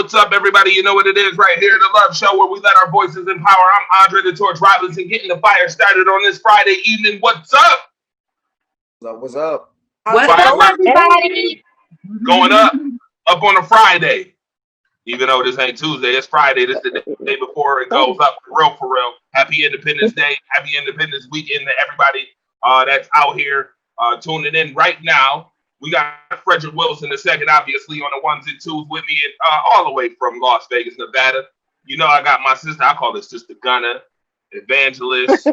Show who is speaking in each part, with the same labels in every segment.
Speaker 1: What's up, everybody? You know what it is right here, the Love Show, where we let our voices empower. I'm Andre the Torch Robinson, getting the fire started on this Friday evening. What's up?
Speaker 2: What's up?
Speaker 3: What's up,
Speaker 1: Fireworks
Speaker 3: everybody?
Speaker 1: going up on a Friday. Even though this ain't Tuesday, it's Friday. This is the day before it goes up for real. Happy Independence Day. Happy Independence Weekend to everybody that's out here tuning in right now. We got Frederick Wilson II, obviously, on the ones and twos with me, and all the way from Las Vegas, Nevada. You know, I got my sister. I call her Sister Gunna, Evangelist,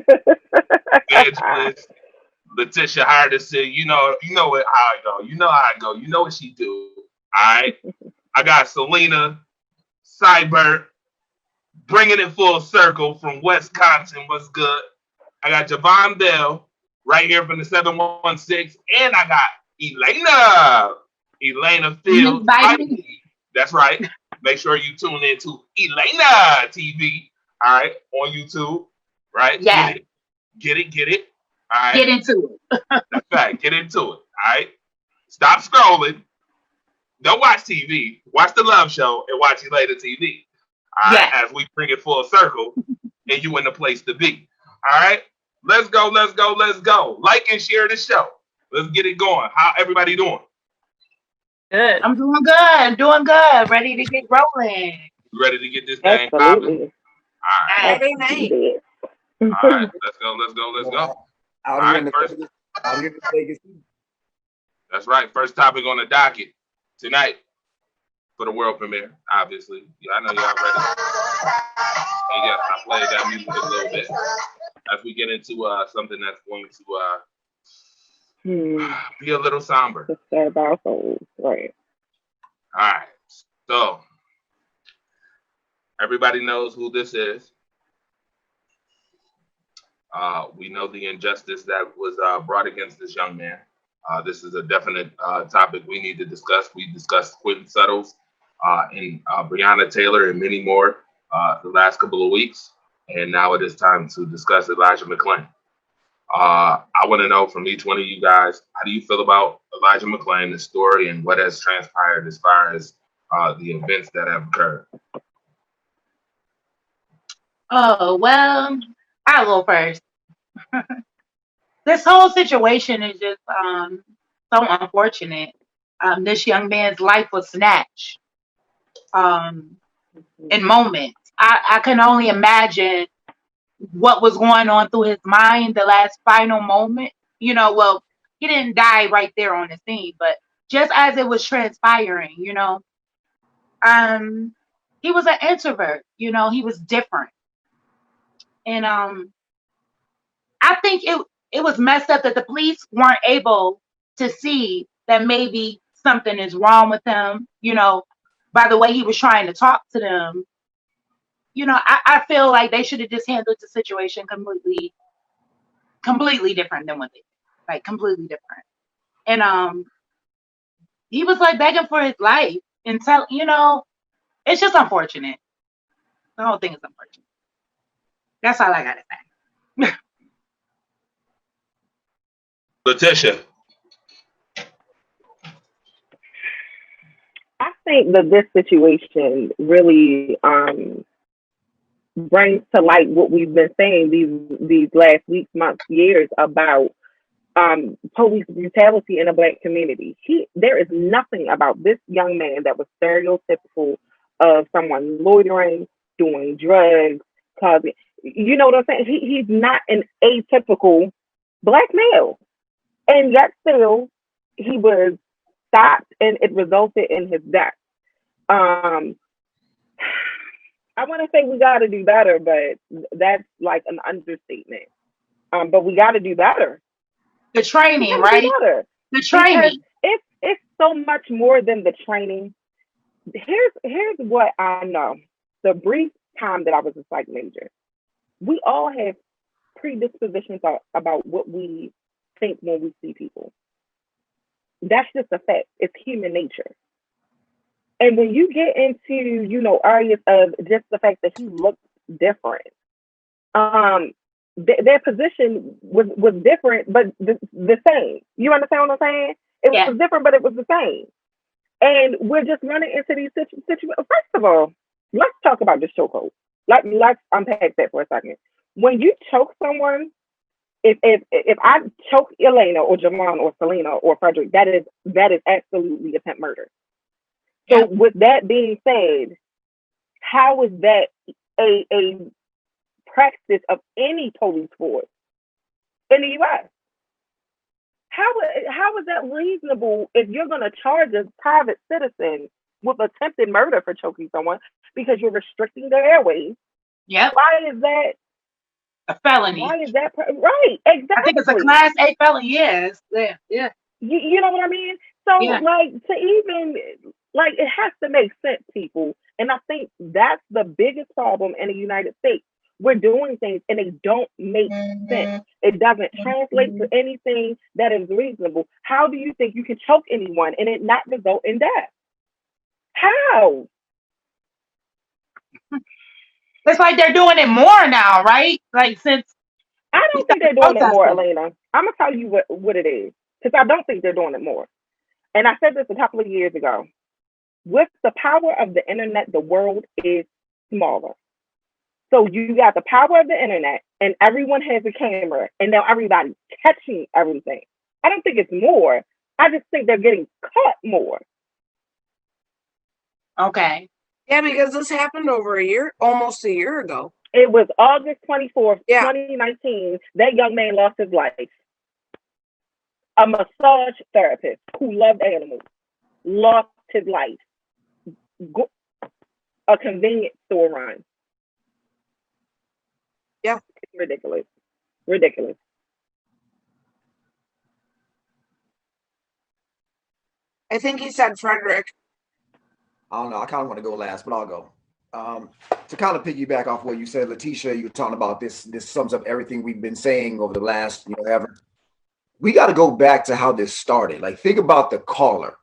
Speaker 1: Letitia Hardison. You know how I go. You know how I go. You know what she do. All right. I got Selena Seibert, bringing it full circle from Wisconsin. What's good? I got Javon Bell right here from the 716, and I got Elena Fields. That's right. Make sure you tune in to Elena TV. All right, on YouTube. Right?
Speaker 3: Yeah.
Speaker 1: Get it. All right.
Speaker 3: Get into it.
Speaker 1: That's right. Get into it. All right. Stop scrolling. Don't watch TV. Watch the Love Show and watch Elena TV. All right. As we bring it full circle, and you in the place to be. All right. Let's go. Like and share the show. Let's get it going. How everybody doing?
Speaker 3: Good. I'm doing good. Ready to get rolling.
Speaker 1: You ready to get this thing popping? All right. All right. Let's go.
Speaker 2: Out here in Vegas.
Speaker 1: That's right. First topic on the docket tonight for the world premiere, obviously. Yeah, I know y'all ready. And yes, I played that music a little bit as we get into something that's going to be a little somber.
Speaker 4: Disturb our souls, right?
Speaker 1: All right. So everybody knows who this is. We know the injustice that was brought against this young man. This is a definite topic we need to discuss. We discussed Quentin Suttles and Breonna Taylor and many more the last couple of weeks. And now it is time to discuss Elijah McClain. I want to know from each one of you guys, how do you feel about Elijah McClain, the story, and what has transpired as far as the events that have occurred?
Speaker 3: Oh, well, I'll go first. This whole situation is just so unfortunate. This young man's life was snatched in moments. I can only imagine what was going on through his mind the last final moment. Well, he didn't die right there on the scene, but just as it was transpiring, he was an introvert. He was different, and I think it was messed up that the police weren't able to see that maybe something is wrong with him, by the way he was trying to talk to them. I feel like they should have just handled the situation completely different than what they did. Like, completely different. And he was like begging for his life and it's just unfortunate. The whole thing is unfortunate. That's all I gotta say.
Speaker 1: Letitia.
Speaker 4: I think that this situation really brings to light what we've been saying these last weeks, months, years about police brutality in the Black community. There is nothing about this young man that was stereotypical of someone loitering, doing drugs, causing. You know what I'm saying? He's not an atypical Black male, and yet still he was stopped, and it resulted in his death. I want to say we got to do better, but that's like an understatement. But we got to do better.
Speaker 3: The training, right? The training.
Speaker 4: Because it's so much more than the training. Here's what I know. The brief time that I was a psych major, we all have predispositions about what we think when we see people. That's just a fact. It's human nature. And when you get into, areas of just the fact that he looked different, their position was different, but the same. You understand what I'm saying? It was different, but it was the same. And we're just running into these situations. First of all, let's talk about this chokehold. Let's unpack that for a second. When you choke someone, if I choke Elena or Javon or Selena or Frederick, that is absolutely attempt murder. So
Speaker 3: Yep.
Speaker 4: with that being said, how is that a practice of any police force in the U.S.? How is that reasonable if you're going to charge a private citizen with attempted murder for choking someone because you're restricting their airways?
Speaker 3: Yep.
Speaker 4: Why is that
Speaker 3: a felony?
Speaker 4: Why is that right? Exactly.
Speaker 3: I think it's a Class A felony. Yes. Yeah.
Speaker 4: You know what I mean? So
Speaker 3: Yeah.
Speaker 4: like to even like it has to make sense, people. And I think that's the biggest problem in the United States. We're doing things and they don't make sense. It doesn't translate to anything that is reasonable. How do you think you can choke anyone and it not result in death? How?
Speaker 3: It's like they're doing it more now, right? Like since
Speaker 4: I don't think they're doing it more, Elena. I'm gonna tell you what it is. Because I don't think they're doing it more. And I said this a couple of years ago. With the power of the internet, the world is smaller. So you got the power of the internet and everyone has a camera and now everybody's catching everything. I don't think it's more. I just think they're getting caught more.
Speaker 3: Okay.
Speaker 5: Yeah, because this happened almost a year ago.
Speaker 4: It was August 24th, 2019. That young man lost his life. A massage therapist who loved animals lost his life. A convenience store run.
Speaker 5: Yeah.
Speaker 4: It's ridiculous. Ridiculous.
Speaker 5: I think he said Frederick.
Speaker 2: I don't know. I kind of want to go last, but I'll go. To kind of piggyback off what you said, Letitia, you were talking about this. This sums up everything we've been saying over the last, ever. We got to go back to how this started. Like, think about the caller.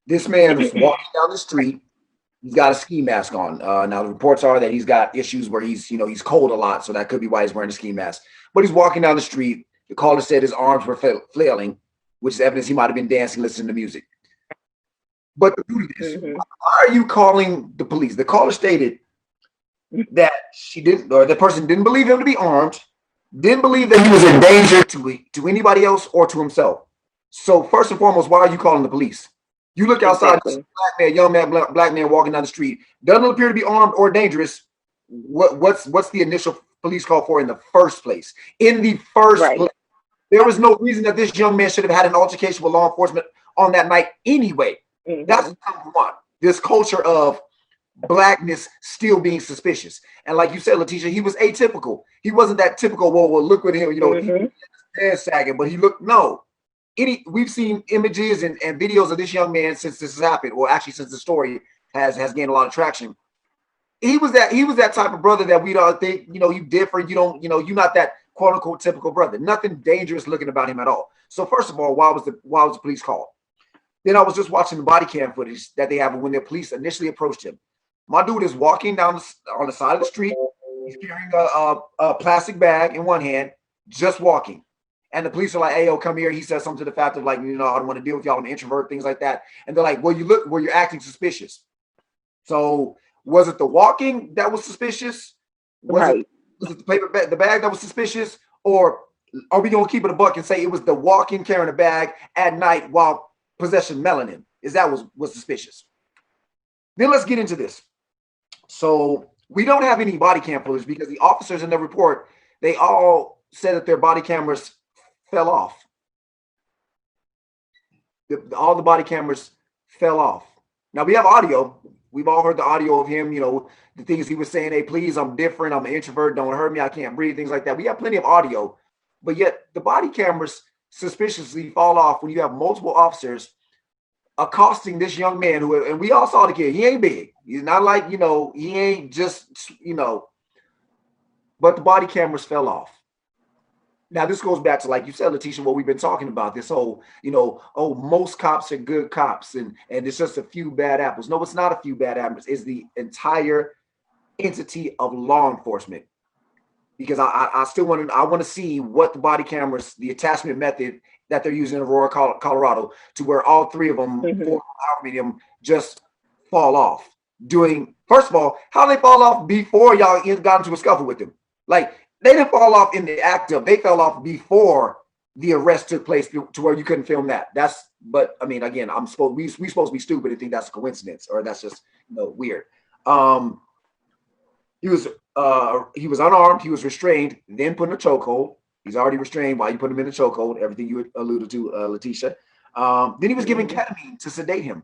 Speaker 2: This man was walking down the street. He's got a ski mask on. Now the reports are that he's got issues where he's cold a lot, so that could be why he's wearing a ski mask. But he's walking down the street. The caller said his arms were flailing, which is evidence he might have been dancing, listening to music. But why are you calling the police? The caller stated that the person didn't believe him to be armed, didn't believe that he was a danger to anybody else or to himself. So first and foremost, why are you calling the police? You look outside, young man, black man walking down the street, doesn't appear to be armed or dangerous. What's the initial police call for in the first place? In the first place, there was no reason that this young man should have had an altercation with law enforcement on that night anyway. That's number one. This culture of blackness still being suspicious. And like you said, Letitia, he was atypical. He wasn't that typical, well, look at him, he was sagging, but he looked, no. We've seen images and videos of this young man since this has happened, or actually since the story has gained a lot of traction. He was that type of brother that we don't think, you different, you're not that quote unquote typical brother. Nothing dangerous looking about him at all. So first of all, why was the police called? Then I was just watching the body cam footage that they have when the police initially approached him. My dude is walking down on the side of the street. He's carrying a plastic bag in one hand, just walking. And the police are like, "Hey, yo, come here." He says something to the fact of like, I don't want to deal with y'all. I'm an introvert, things like that. And they're like, "Well, you're acting suspicious." So was it the walking that was suspicious? Was it the bag that was suspicious? Or are we going to keep it a buck and say it was the walking, carrying a bag at night while possessing melanin? Is that was suspicious? Then let's get into this. So we don't have any body cam footage because the officers in the report, they all said that their body cameras fell off. All the body cameras fell off. Now we have audio. We've all heard the audio of him, the things he was saying, "Hey, please, I'm different. I'm an introvert. Don't hurt me. I can't breathe," things like that. We have plenty of audio, but yet the body cameras suspiciously fall off when you have multiple officers accosting this young man and we all saw the kid. He ain't big. He's not like, he ain't just, but the body cameras fell off. Now, this goes back to, like you said, Letitia, what we've been talking about, this whole, most cops are good cops and it's just a few bad apples. No, it's not a few bad apples. It's the entire entity of law enforcement. because I still want to see what the body cameras, the attachment method that they're using in Aurora, Colorado, to where all three of them, four medium, just fall off. First of all, how they fall off before y'all got into a scuffle with them? Like, they didn't fall off in the act of, they fell off before the arrest took place to where you couldn't film that. But I mean, again, we supposed to be stupid and think that's a coincidence, or that's just weird. He was unarmed, he was restrained, then put in a chokehold. He's already restrained while you put him in a chokehold, everything you alluded to, Letitia. Then he was given ketamine to sedate him.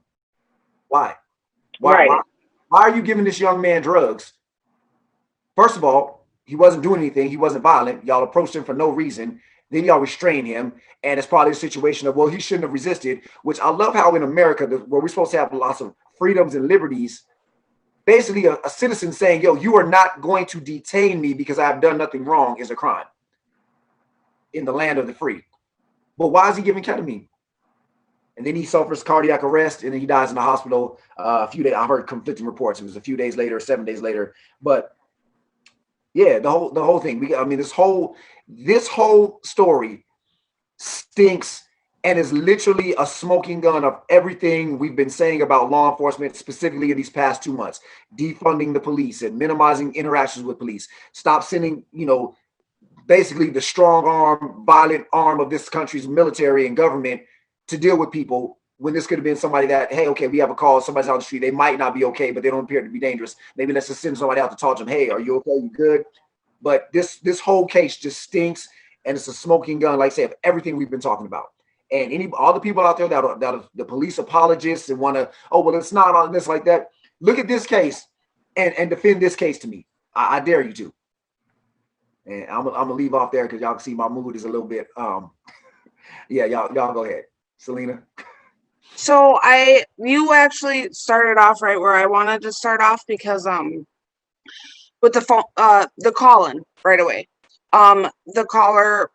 Speaker 2: Why? Why are you giving this young man drugs? First of all, he wasn't doing anything. He wasn't violent. Y'all approached him for no reason. Then y'all restrain him. And it's probably a situation of, well, he shouldn't have resisted, which I love how in America, where we're supposed to have lots of freedoms and liberties, basically a citizen saying, yo, you are not going to detain me because I have done nothing wrong is a crime in the land of the free. But why is he giving ketamine? And then he suffers cardiac arrest, and then he dies in the hospital a few days. I've heard conflicting reports. It was a few days later, 7 days later. But yeah, the whole thing. This whole story stinks and is literally a smoking gun of everything we've been saying about law enforcement, specifically in these past 2 months. Defunding the police and minimizing interactions with police. Stop sending, basically the strong arm, violent arm of this country's military and government to deal with people, when this could have been somebody that, hey, okay, we have a call, somebody's on the street, they might not be okay, but they don't appear to be dangerous. Maybe let's just send somebody out to talk to them, hey, are you okay, you good? But this whole case just stinks, and it's a smoking gun, like I say, of everything we've been talking about. And all the people out there that are the police apologists and want to, oh, well, it's not on this like that. Look at this case and defend this case to me. I dare you to. And I'm gonna leave off there because y'all can see my mood is a little bit, yeah, y'all go ahead. Selena.
Speaker 5: So you actually started off right where I wanted to start off, because with the phone, the call-in right away. The caller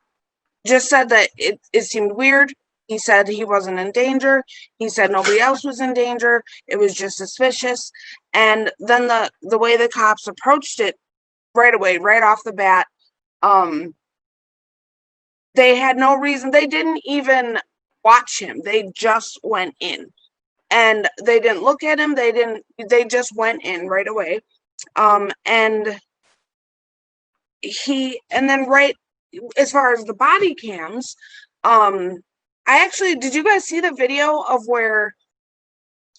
Speaker 5: just said that it seemed weird. He said he wasn't in danger. He said nobody else was in danger. It was just suspicious. And then the way the cops approached it right away, right off the bat, they had no reason. They didn't even watch him. They just went in, and they didn't look at him. They just went in right away. And then right as far as the body cams, did you guys see the video of where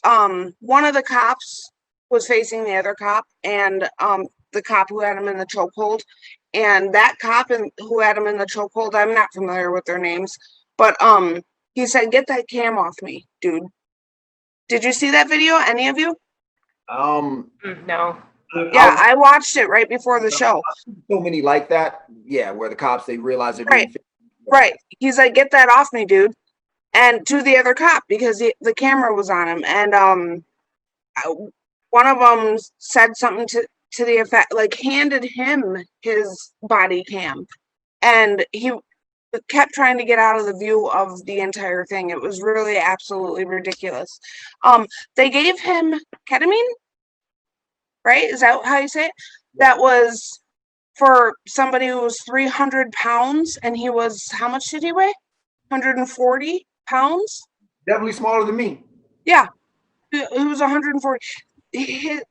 Speaker 5: one of the cops was facing the other cop, and the cop who had him in the chokehold, and that cop who had him in the chokehold, I'm not familiar with their names, but he said, "Get that cam off me, dude." Did you see that video? Any of you?
Speaker 4: No.
Speaker 5: Yeah, I watched it right before the show.
Speaker 2: So many like that. Yeah, where the cops, they realize they're being
Speaker 5: right. He's like, "Get that off me, dude." And to the other cop, because the camera was on him, and one of them said something to the effect, like, handed him his body cam, and he kept trying to get out of the view of the entire thing. It was really absolutely ridiculous. They gave him ketamine, right? Is that how you say it? That was for somebody who was 300 pounds, and he was, how much did he weigh? 140 pounds?
Speaker 2: Definitely smaller than me.
Speaker 5: Yeah, he was 140.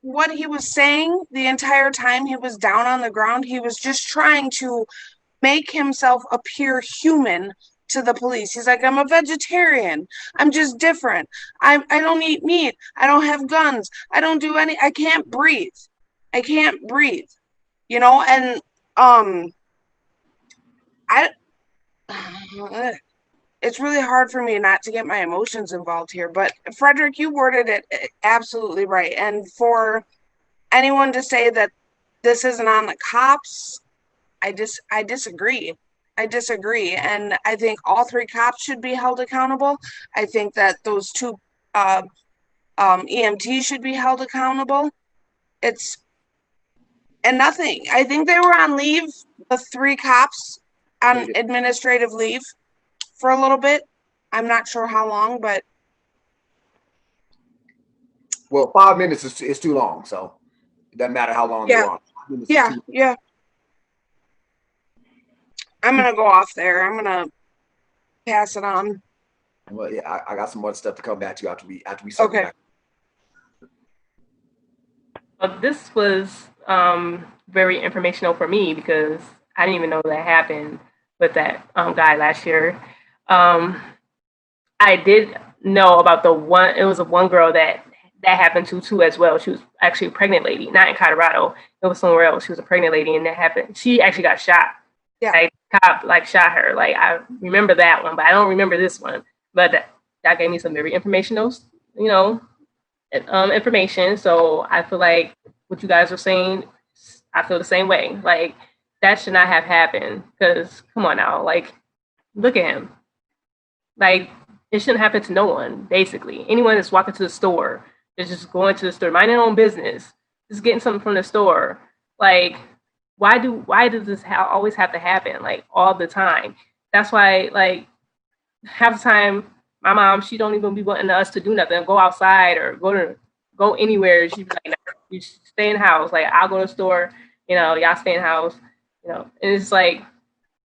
Speaker 5: What he was saying the entire time he was down on the ground, he was just trying to make himself appear human to the police. He's like, "I'm a vegetarian. I'm just different. I don't eat meat. I don't have guns. I don't do I can't breathe. I can't breathe." And it's really hard for me not to get my emotions involved here, but Frederick, you worded it absolutely right. And for anyone to say that this isn't on the cops, I disagree. I disagree. And I think all three cops should be held accountable. I think that those two EMTs should be held accountable. And nothing. I think they were on leave, the three cops on administrative leave for a little bit. I'm not sure how long, but.
Speaker 2: Well, 5 minutes is too long, so it doesn't matter how long you're on.
Speaker 5: Yeah. I'm gonna go off there. I'm gonna pass it on.
Speaker 2: Well, yeah, I got some more stuff to come back to after we circle
Speaker 5: Okay.
Speaker 2: back.
Speaker 6: Well, this was very informational for me because I didn't even know that happened with that guy last year. Um, I did know about the one. It was a one girl that happened to too as well. She was actually a pregnant lady, not in Colorado. It was somewhere else. She was a pregnant lady, and that happened. She actually got shot.
Speaker 5: Yeah.
Speaker 6: Like cop like shot her. Like I remember that one, but I don't remember this one. But that gave me some very informational, you know, information. So I feel like what you guys are saying, I feel the same way. Like that should not have happened. Because come on now, like look at him. Like it shouldn't happen to no one. Basically, anyone that's walking to the store is just going to the store, minding their own business, just getting something from the store. Like why does this always have to happen? Like all the time. That's why like half the time my mom, she don't even be wanting us to do nothing, go outside or go anywhere. She'd be like, nah, you stay in the house. Like I'll go to the store, y'all stay in the house, And it's like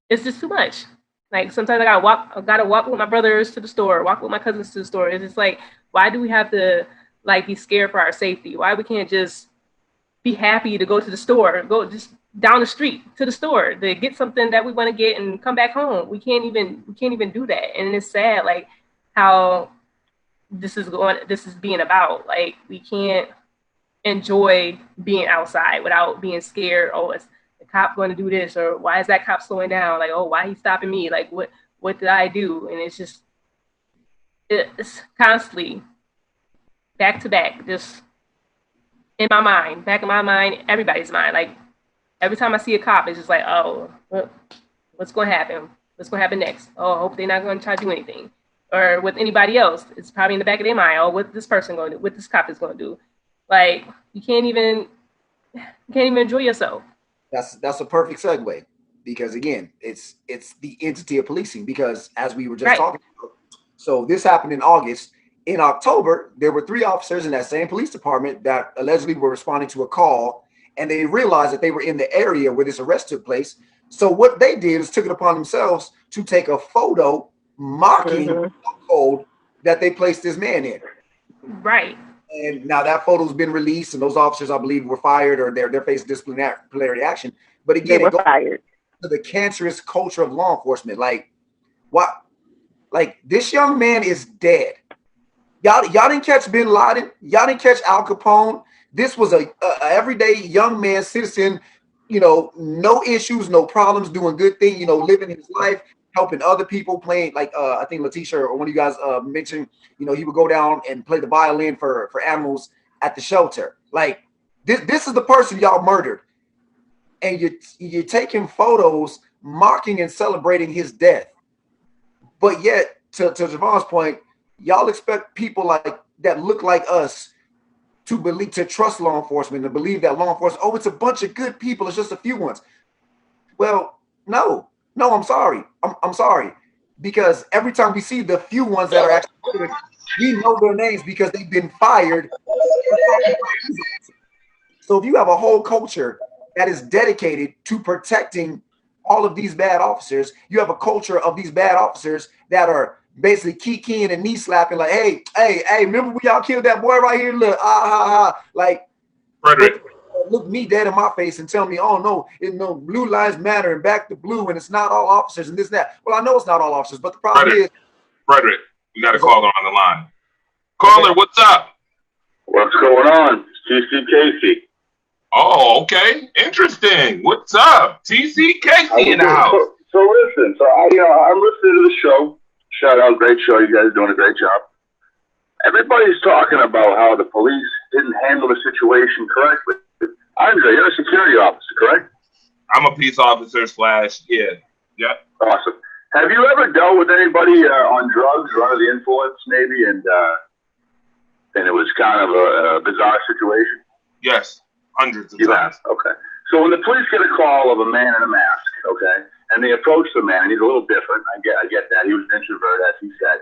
Speaker 6: it's just too much. Like sometimes I gotta walk with my brothers to the store, walk with my cousins to the store. It's just like, why do we have to like be scared for our safety? Why we can't just be happy to go to the store, go just down the street to the store to get something that we want to get and come back home. We can't even do that. And it's sad like how this is being about. Like we can't enjoy being outside without being scared. Oh, is the cop going to do this? Or why is that cop slowing down? Like, oh, why he's stopping me? Like what did I do? And it's constantly back to back, just in my mind, back in my mind, everybody's mind. Like every time I see a cop, it's just like, oh, what's going to happen? What's going to happen next? Oh, I hope they're not going to try to do anything. Or with anybody else, it's probably in the back of their mind. Oh, what this person going to do? What this cop is going to do? Like you can't even enjoy yourself.
Speaker 2: That's a perfect segue because again, it's the entity of policing. Because as we were just
Speaker 6: Right.
Speaker 2: talking about, so this happened in August. In October, there were 3 officers in that same police department that allegedly were responding to a call, and they realized that they were in the area where this arrest took place. So what they did is took it upon themselves to take a photo mocking the code that they placed this man in.
Speaker 6: Right.
Speaker 2: And now that photo's been released, and those officers, I believe, were fired or they're facing disciplinary action. But again,
Speaker 4: They were
Speaker 2: it goes
Speaker 4: fired.
Speaker 2: to the cancerous culture of law enforcement. Like, what? Like, this young man is dead. Y'all didn't catch Bin Laden. Y'all didn't catch Al Capone. This was a everyday young man, citizen, no issues, no problems, doing good thing, living his life, helping other people, playing like I think Letitia or one of you guys mentioned, he would go down and play the violin for animals at the shelter. Like this is the person y'all murdered, and you're taking photos mocking and celebrating his death. But yet, to Javon's point, y'all expect people like that look like us to trust law enforcement and believe that law enforcement, oh, it's a bunch of good people, it's just a few ones. Well, no, I'm sorry. I'm sorry. Because every time we see the few ones that are actually good, we know their names because they've been fired. So if you have a whole culture that is dedicated to protecting all of these bad officers, you have a culture of these bad officers that are basically kikiing and knee slapping, like, hey, remember when y'all killed that boy right here? Look, like,
Speaker 1: Frederick.
Speaker 2: Look me dead in my face and tell me, oh no, blue lives matter and back to blue, and it's not all officers and this and that. Well, I know it's not all officers, but the problem is,
Speaker 1: Frederick, we got a caller on the line. Caller, what's up?
Speaker 7: What's going on? TC Casey.
Speaker 1: Oh, okay. Interesting. What's up? TC Casey in the house.
Speaker 7: So listen, I'm listening to the show. Shout out, great show. You guys are doing a great job. Everybody's talking about how the police didn't handle the situation correctly. Andre, you're a security officer, correct?
Speaker 1: I'm a peace officer / yeah.
Speaker 7: Awesome. Have you ever dealt with anybody on drugs or under the influence, maybe, and it was kind of a bizarre situation?
Speaker 1: Yes, hundreds of
Speaker 7: You
Speaker 1: times.
Speaker 7: have? Okay. So when the police get a call of a man in a mask, okay, and they approach the man, and he's a little different. I get that. He was an introvert, as he said.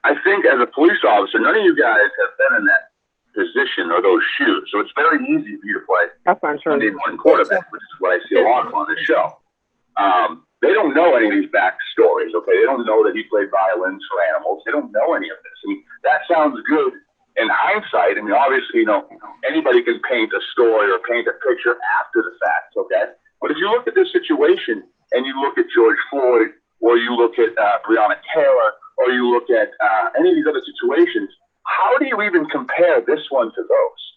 Speaker 7: I think as a police officer, none of you guys have been in that position or those shoes. So it's very easy for you to play
Speaker 4: That's not true.
Speaker 7: Monday morning quarterback, which is what I see a lot of on this show. They don't know any of these backstories, okay? They don't know that he played violins for animals. They don't know any of this. I mean, that sounds good in hindsight. I mean, obviously, anybody can paint a story or paint a picture after the fact, okay? But if you look at this situation and you look at George Floyd, or you look at Breonna Taylor, or you look at any of these other situations, how do you even compare this one to those?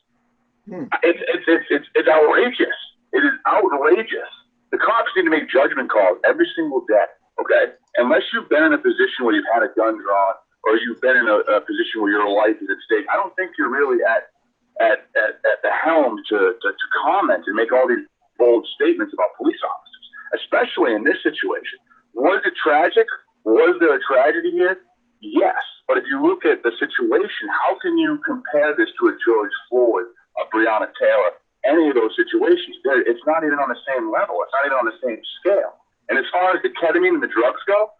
Speaker 7: It's outrageous. It is outrageous. The cops need to make judgment calls every single day, okay? Unless you've been in a position where you've had a gun drawn, or you've been in a position where your life is at stake, I don't think you're really at the helm to comment and make all these bold statements about police officers, especially in this situation. Was it tragic? Was there a tragedy here? Yes. But if you look at the situation, how can you compare this to a George Floyd, a Breonna Taylor, any of those situations? It's not even on the same level. It's not even on the same scale. And as far as the ketamine and the drugs go,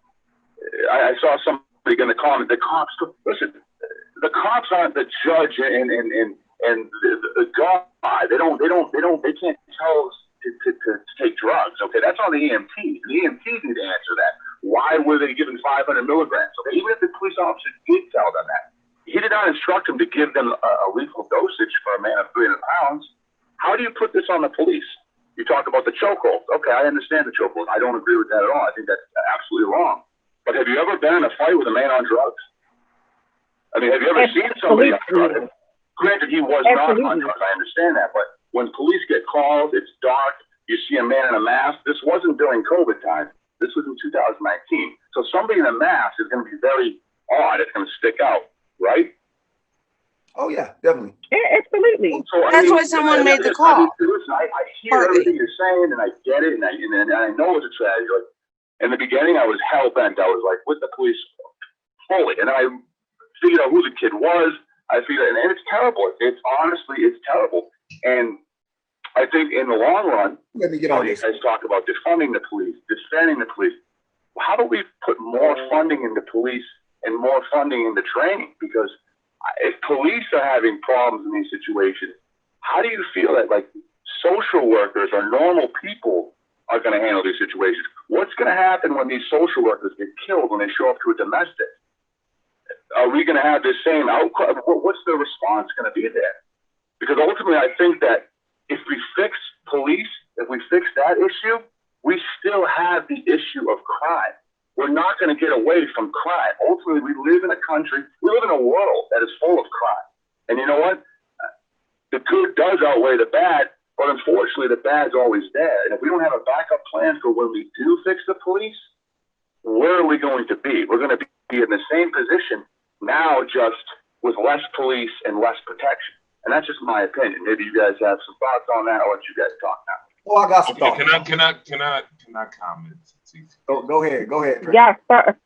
Speaker 7: I saw somebody in the comment, the cops, listen, the cops aren't the judge and the God. They can't tell us to take drugs. Okay, that's on the EMTs. The EMTs need to answer that. Why were they given 500 milligrams? Okay, even if the police officer did tell them that, he did not instruct them to give them a lethal dosage for a man of 300 pounds. How do you put this on the police? You talk about the chokehold. Okay, I understand the chokehold. I don't agree with that at all. I think that's absolutely wrong. But have you ever been in a fight with a man on drugs? I mean, have you ever seen somebody on drugs? Granted, he was not on drugs. I understand that. But when police get called, it's dark, you see a man in a mask. This wasn't during COVID time. This was in 2019. So somebody in a mask is going to be very odd. It's going to stick out, right?
Speaker 2: Oh, yeah, definitely.
Speaker 4: Yeah, absolutely.
Speaker 7: So,
Speaker 5: That's why someone made the call.
Speaker 7: Listen, I hear everything you're saying, and I get it, and I know it's a tragedy. Like, in the beginning, I was hell-bent. I was like with the police fully. And then I figured out who the kid was. I figured, and it's terrible. It's honestly, it's terrible. And I think in the long run,
Speaker 2: let me get on
Speaker 7: you
Speaker 2: this.
Speaker 7: guys talk about defunding the police, defending the police. How do we put more funding into police and more funding into training? Because if police are having problems in these situations, how do you feel that like social workers or normal people are going to handle these situations? What's going to happen when these social workers get killed when they show up to a domestic? Are we going to have the same outcry? What's the response going to be there? Because ultimately, I think that if we fix police, if we fix that issue, we still have the issue of crime. We're not going to get away from crime. Ultimately, we live in a country, we live in a world that is full of crime. And you know what? The good does outweigh the bad, but unfortunately, the bad's always there. And if we don't have a backup plan for when we do fix the police, where are we going to be? We're going to be in the same position now, just with less police and less protection. And that's just my opinion. Maybe you guys have some thoughts on that. I'll let you guys talk now.
Speaker 2: Oh, I got some thoughts.
Speaker 1: Can I comment?
Speaker 2: Go ahead.
Speaker 4: Yeah, start.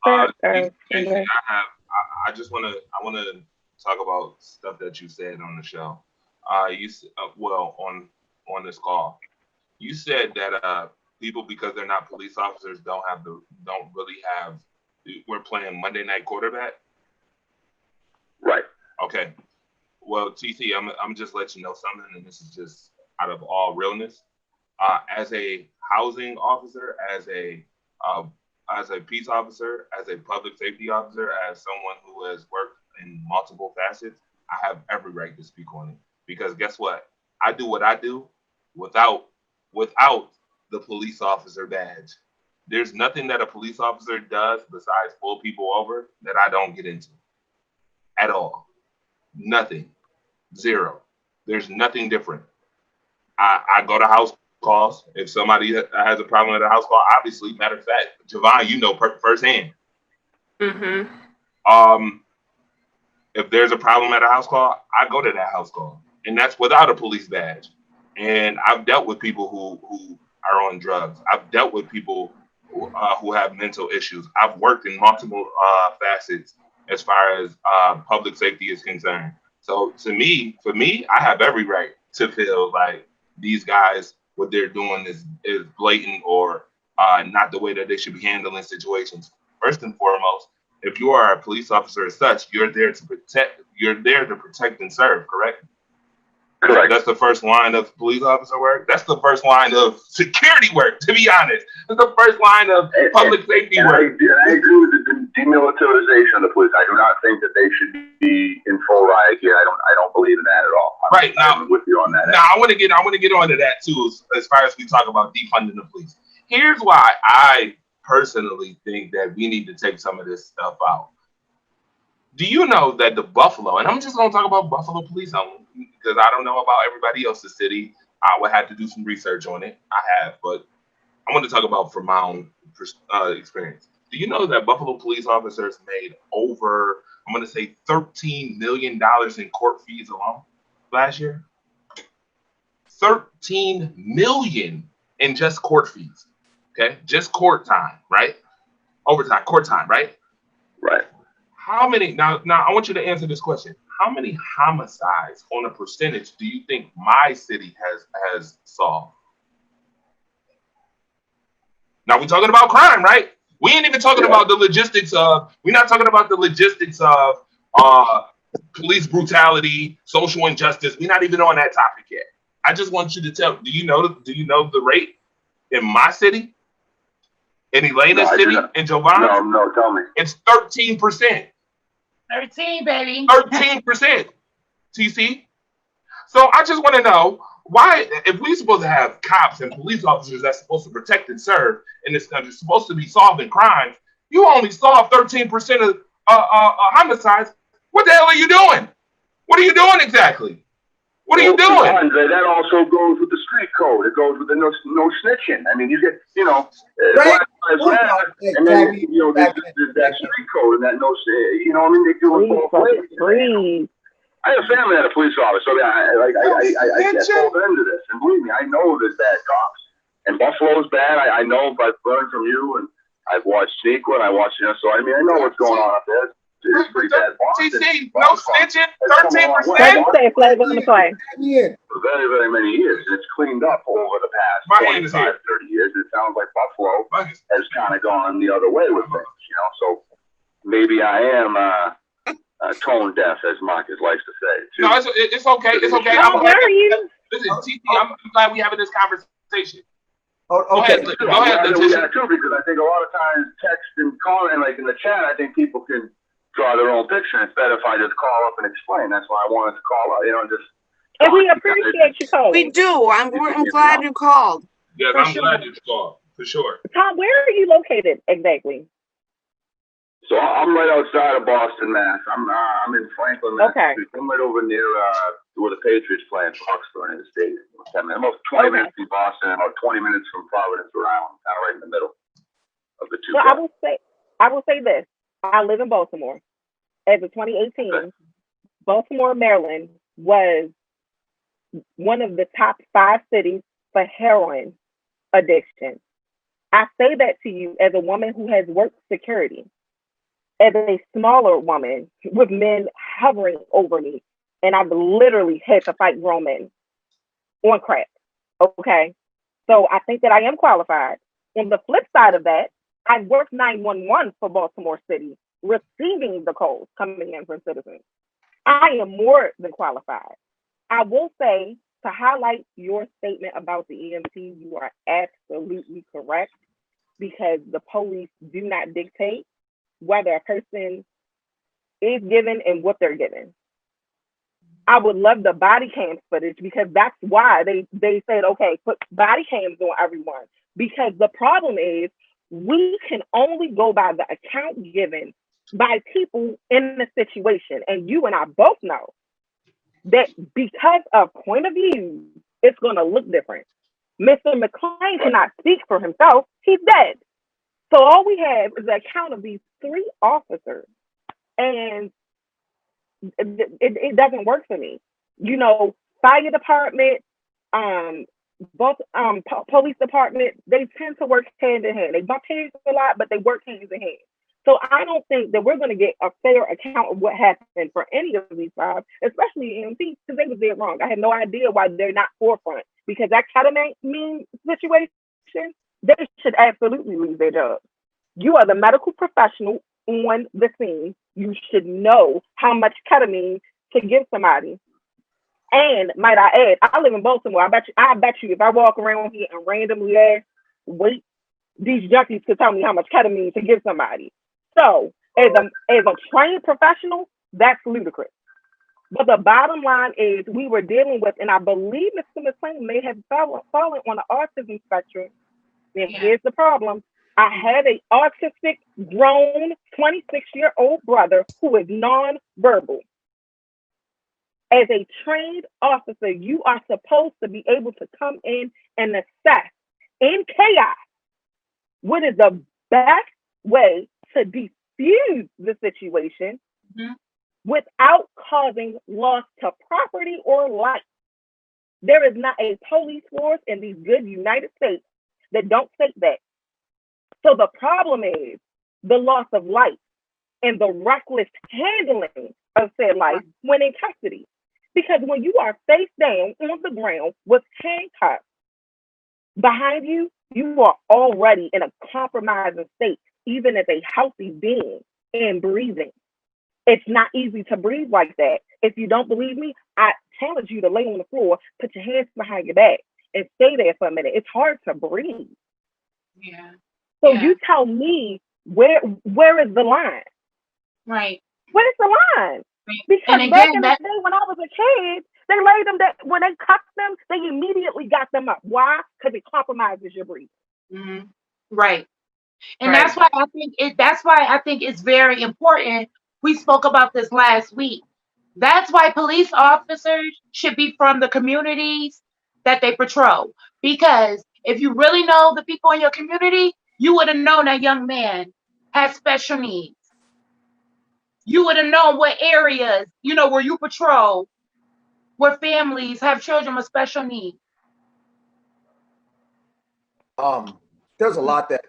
Speaker 1: I just want to talk about stuff that you said on the show. On this call, you said that people, because they're not police officers, we're playing Monday night quarterback.
Speaker 7: Right.
Speaker 1: Okay. Well, TC, I'm just letting you know something, and this is just out of all realness. As a housing officer, as a peace officer, as a public safety officer, as someone who has worked in multiple facets, I have every right to speak on it. Because guess what? I do what I do without the police officer badge. There's nothing that a police officer does besides pull people over that I don't get into at all. Nothing. Zero. There's nothing different. I go to house calls. If somebody has a problem at a house call, obviously, matter of fact, Javon, you know firsthand.
Speaker 6: Mm-hmm.
Speaker 1: If there's a problem at a house call, I go to that house call. And that's without a police badge. And I've dealt with people who are on drugs. I've dealt with people who have mental issues. I've worked in multiple facets as far as public safety is concerned. So for me, I have every right to feel like these guys, what they're doing is blatant or not the way that they should be handling situations. First and foremost, if you are a police officer as such, you're there to protect and serve, correct?
Speaker 7: Correct.
Speaker 1: That's the first line of police officer work. That's the first line of security work, to be honest. That's the first line of public safety work.
Speaker 7: I agree with the demilitarization of the police. I do not think that they should be in full riot gear. I don't believe in that at all. I'm with you on that.
Speaker 1: Now I want to get onto that too, as far as we talk about defunding the police. Here's why I personally think that we need to take some of this stuff out. Do you know that the Buffalo, and I'm just going to talk about Buffalo police only because I don't know about everybody else's city. I would have to do some research on it. I have, but I want to talk about from my own experience. Do you know that Buffalo police officers made over, I'm going to say $13 million in court fees alone last year? 13 million in just court fees. Okay, just court time, right? Overtime, court time, right?
Speaker 7: Right.
Speaker 1: How many? Now, I want you to answer this question. How many homicides on a percentage do you think my city has solved? Now we're talking about crime, right? We ain't even talking about the logistics of. We're not talking about the logistics of police brutality, social injustice. We're not even on that topic yet. I just want you to tell. Do you know the rate in my city, in Elena's city, in Giovanna's?
Speaker 7: No, tell me.
Speaker 1: It's 13%.
Speaker 3: 13, baby.
Speaker 1: 13%. TC. So I just want to know why, if we're supposed to have cops and police officers that's supposed to protect and serve in this country, supposed to be solving crimes, you only solve 13% of homicides. What the hell are you doing? What are you doing exactly? What are you doing?
Speaker 7: Andre, that also goes with the street code. It goes with the no snitching. I mean, you get,
Speaker 2: Right.
Speaker 7: and then, there's that street code and that no, I mean, they do it both ways. I have family at a police office, so I get pulled into this. And believe me, I know there's bad cops. And Buffalo's bad. I know, I've learned from you, and I've watched Sequel, I watched, so I mean, I know what's going on up there. It's pretty bad.
Speaker 1: TC, no snitching, 13%.
Speaker 4: Flavor on the play.
Speaker 7: For very, very many years. And it's cleaned up over the past 25, 30 years. It sounds like Buffalo has kind of gone the other way with things, So maybe I am tone deaf, as Marcus likes to say. Too.
Speaker 1: No, it's okay. It's okay.
Speaker 4: Where are you?
Speaker 1: Listen, TC, I'm glad we're having this conversation.
Speaker 2: Oh, okay.
Speaker 1: Go ahead, Letitia.
Speaker 7: Too, because I think a lot of times text and comment, like in the chat, I think people can draw their own picture. It's better if I just call up and explain. That's why I wanted to call up,
Speaker 4: And we appreciate you calling.
Speaker 5: We do. I'm glad you called.
Speaker 1: Yes, I'm glad you called, for sure.
Speaker 4: Tom, where are you located exactly?
Speaker 7: So I'm right outside of Boston, Mass. I'm in Franklin, Massachusetts. I'm right over near where the Patriots play in Foxborough in the stadium. About 20 minutes from Boston, about 20 minutes from Providence, Rhode Island, kind of right in the middle of the two.
Speaker 4: So I will say this. I live in Baltimore. As of 2018, Baltimore, Maryland was one of the top 5 cities for heroin addiction. I say that to you as a woman who has worked security, as a smaller woman with men hovering over me, and I've literally had to fight grown men on crack. Okay, so I think that I am qualified. On the flip side of that, I worked 911 for Baltimore City, receiving the calls coming in from citizens. I am more than qualified. I will say, to highlight your statement about the EMT, you are absolutely correct, because the police do not dictate whether a person is given and what they're given. I would love the body cam footage, because that's why they said, okay, put body cams on everyone. Because the problem is, we can only go by the account given by people in the situation. And you and I both know that because of point of view, it's going to look different. Mr. McClain cannot speak for himself. He's dead. So all we have is the account of these 3 officers. And it doesn't work for me. Fire department, both police department, they tend to work hand in hand. They bump heads a lot, but they work hand in hand. So I don't think that we're going to get a fair account of what happened for any of these 5, especially EMT, because they was dead wrong. I have no idea why they're not forefront, because that ketamine situation, they should absolutely lose their job. You are the medical professional on the scene. You should know how much ketamine to give somebody. And might I add, I live in Baltimore. I bet you if I walk around here and randomly ask, wait, these junkies could tell me how much ketamine to give somebody. So as a trained professional, that's ludicrous. But the bottom line is we were dealing with, and I believe Mr. McClain may have fallen on the autism spectrum. And here's the problem. I have a autistic, grown, 26-year-old brother who is nonverbal. As a trained officer, you are supposed to be able to come in and assess in chaos what is the best way to defuse the situation without causing loss to property or life. There is not a police force in these good United States that don't state that. So the problem is the loss of life and the reckless handling of said life when in custody. Because when you are face down on the ground with handcuffs behind you, you are already in a compromising state, even as a healthy being and breathing. It's not easy to breathe like that. If you don't believe me, I challenge you to lay on the floor, put your hands behind your back, and stay there for a minute. It's hard to breathe.
Speaker 3: Yeah.
Speaker 4: So you tell me where is the line?
Speaker 3: Right.
Speaker 4: Where's the line? Because
Speaker 3: And again,
Speaker 4: back in the day when I was a kid, they laid them that when they cuffed them, they immediately got them up. Why? Because it compromises your breathing.
Speaker 3: Mm-hmm. Right. And that's why I think it's very important. We spoke about this last week. That's why police officers should be from the communities that they patrol. Because if you really know the people in your community, you would have known that young man has special needs. You would have known what areas, where you patrol, where families have children with special needs.
Speaker 2: There's a lot that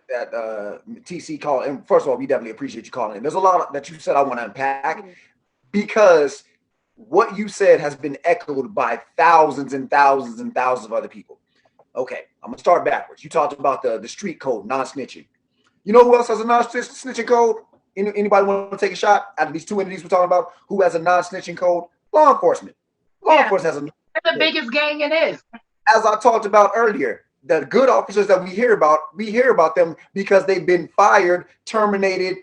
Speaker 2: TC called, and first of all, we definitely appreciate you calling in. There's a lot that you said I want to unpack because what you said has been echoed by thousands and thousands and thousands of other people. Okay, I'm gonna start backwards. You talked about the street code, non-snitching. You know who else has a non-snitching code? Anybody want to take a shot out of these two entities we're talking about? Who has a non-snitching code? Law enforcement. Law enforcement has a.
Speaker 3: That's the biggest gang it is.
Speaker 2: As I talked about earlier, the good officers that we hear about them because they've been fired, terminated,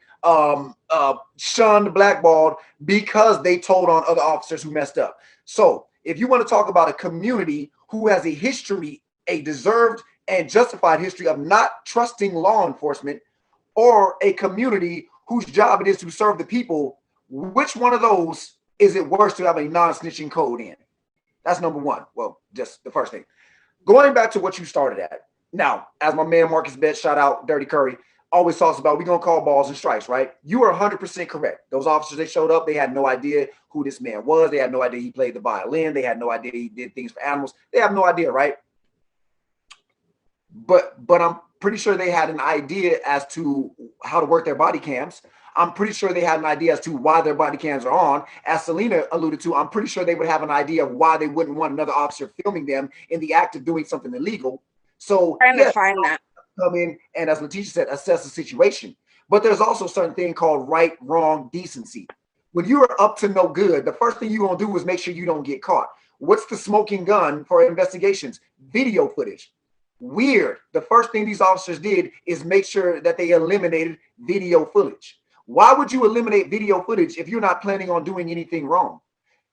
Speaker 2: shunned, blackballed because they told on other officers who messed up. So if you want to talk about a community who has a history, a deserved and justified history of not trusting law enforcement, or a community whose job it is to serve the people, which one of those is it worse to have a non-snitching code in? That's number one. Well, just the first thing. Going back to what you started at. Now, as my man Marcus Bet, shout out Dirty Curry, always talks about, we're going to call balls and strikes, right? You are 100% correct. Those officers, they showed up, they had no idea who this man was. They had no idea he played the violin. They had no idea he did things for animals. They have no idea, right? But I'm pretty sure they had an idea as to how to work their body cams. I'm pretty sure they had an idea as to why their body cams are on. As Selena alluded to, I'm pretty sure they would have an idea of why they wouldn't want another officer filming them in the act of doing something illegal. So
Speaker 5: Trying to find that.
Speaker 2: Come in and, as Letitia said, assess the situation. But there's also a certain thing called right, wrong, decency. When you are up to no good, the first thing you're going to do is make sure you don't get caught. What's the smoking gun for investigations? Video footage. Weird. The first thing these officers did is make sure that they eliminated video footage. Why would you eliminate video footage if you're not planning on doing anything wrong?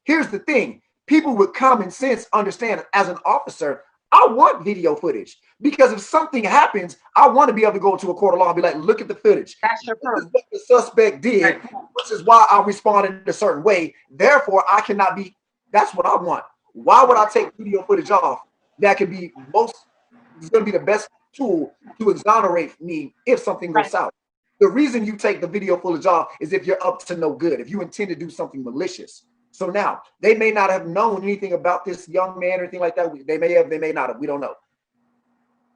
Speaker 2: Here's the thing. People with common sense understand, as an officer, I want video footage because if something happens, I want to be able to go into a court of law and be like, look at the footage.
Speaker 3: That's your proof.
Speaker 2: This is what the suspect did. This is why I responded in a certain way. Therefore, I cannot be. That's what I want. Why would I take video footage off? That could be it's going to be the best tool to exonerate me if something goes south. The reason you take the video footage off is if you're up to no good, if you intend to do something malicious. So now, they may not have known anything about this young man or anything like that. They may have, they may not have. We don't know.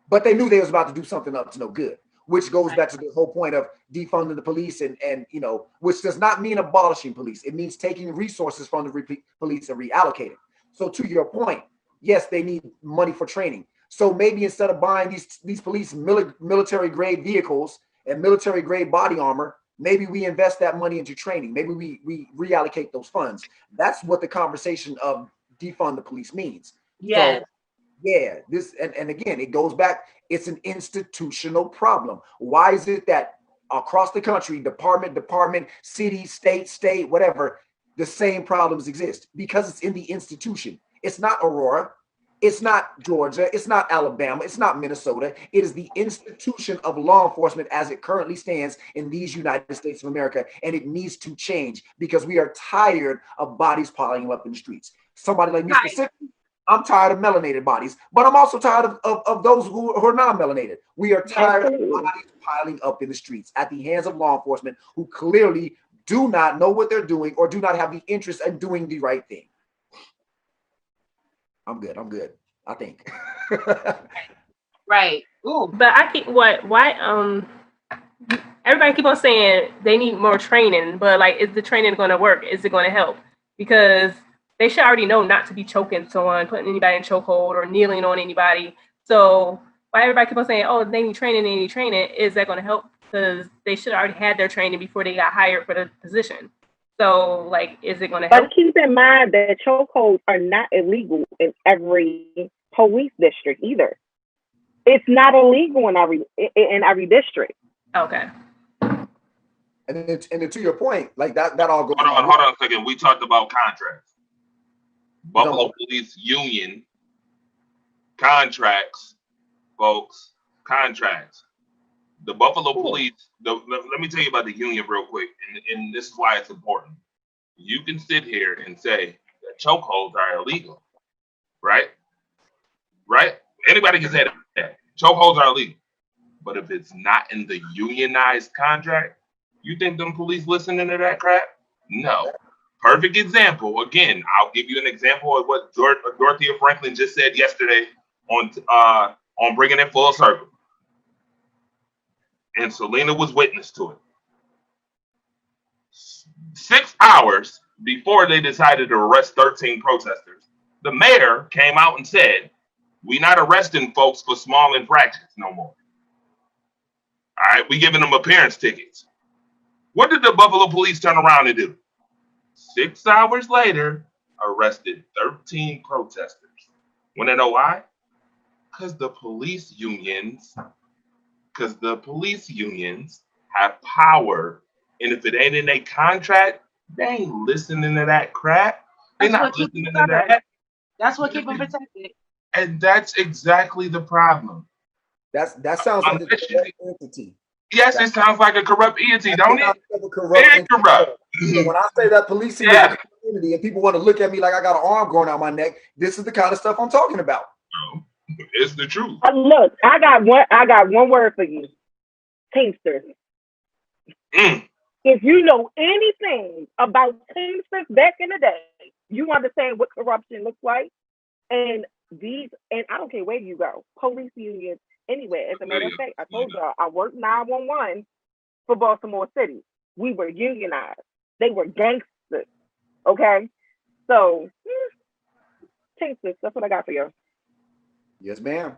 Speaker 2: But they knew they was about to do something up to no good, which goes back to the whole point of defunding the police and which does not mean abolishing police. It means taking resources from the police and reallocating. So to your point, yes, they need money for training. So maybe instead of buying these police military grade vehicles and military grade body armor, maybe we invest that money into training. Maybe we reallocate those funds. That's what the conversation of defund the police means.
Speaker 3: Yes.
Speaker 2: So yeah, this and again, it goes back, it's an institutional problem. Why is it that across the country, department, city, state, whatever, the same problems exist? Because it's in the institution. It's not Aurora, it's not Georgia, it's not Alabama, it's not Minnesota. It is the institution of law enforcement as it currently stands in these United States of America, and it needs to change because we are tired of bodies piling up in the streets. Somebody like me
Speaker 3: Right.
Speaker 2: specifically, I'm tired of melanated bodies, but I'm also tired of those who are not melanated. We are tired of bodies piling up in the streets at the hands of law enforcement who clearly do not know what they're doing or do not have the interest in doing the right thing. I'm good. I think.
Speaker 3: Right. Ooh.
Speaker 6: But I keep why everybody keep on saying they need more training, but like, is the training going to work? Is it going to help? Because they should already know not to be choking someone, putting anybody in chokehold, or kneeling on anybody. So why everybody keep on saying, oh, they need training, is that going to help? Because they should have already had their training before they got hired for the position. So, like, is it going to help?
Speaker 4: But keep in mind that chokeholds are not illegal in every police district either. It's not illegal in every district.
Speaker 6: Okay.
Speaker 2: And then to your point, like that all goes.
Speaker 1: Hold on a second. We talked about contracts. Buffalo Police Union contracts, folks. Contracts. The Buffalo Police. Let me tell you about the union real quick, and this is why it's important. You can sit here and say that chokeholds are illegal, right? Right? Anybody can say that. Chokeholds are illegal. But if it's not in the unionized contract, you think them police listening to that crap? No. Perfect example. Again, I'll give you an example of what Dorothea Franklin just said yesterday on Bringing It Full Circle. And Selena was witness to it. 6 hours before they decided to arrest 13 protesters, the mayor came out and said, "We not arresting folks for small infractions no more. All right, we giving them appearance tickets." What did the Buffalo police turn around and do? 6 hours later, arrested 13 protesters. Want to know why? Because the police unions have power. And if it ain't in a contract, they ain't listening to that crap. They're not listening to that.
Speaker 3: That's what keep them protected.
Speaker 1: And that's exactly the problem.
Speaker 2: That sounds like a corrupt entity.
Speaker 1: Yes, it sounds like a corrupt entity, don't it?
Speaker 2: Very
Speaker 1: corrupt.
Speaker 2: So when I say that policing is a community and people want to look at me like I got an arm growing out my neck, this is the kind of stuff I'm talking about.
Speaker 1: It's the truth.
Speaker 4: Look, I got one word for you. Teamsters. If you know anything about Teamsters back in the day, you understand what corruption looks like. And I don't care where you go, police unions, anywhere. As a matter of fact, I told y'all I worked 911 for Baltimore City. We were unionized. They were gangsters. Okay? So, Teamsters, that's what I got for you.
Speaker 2: Yes, ma'am.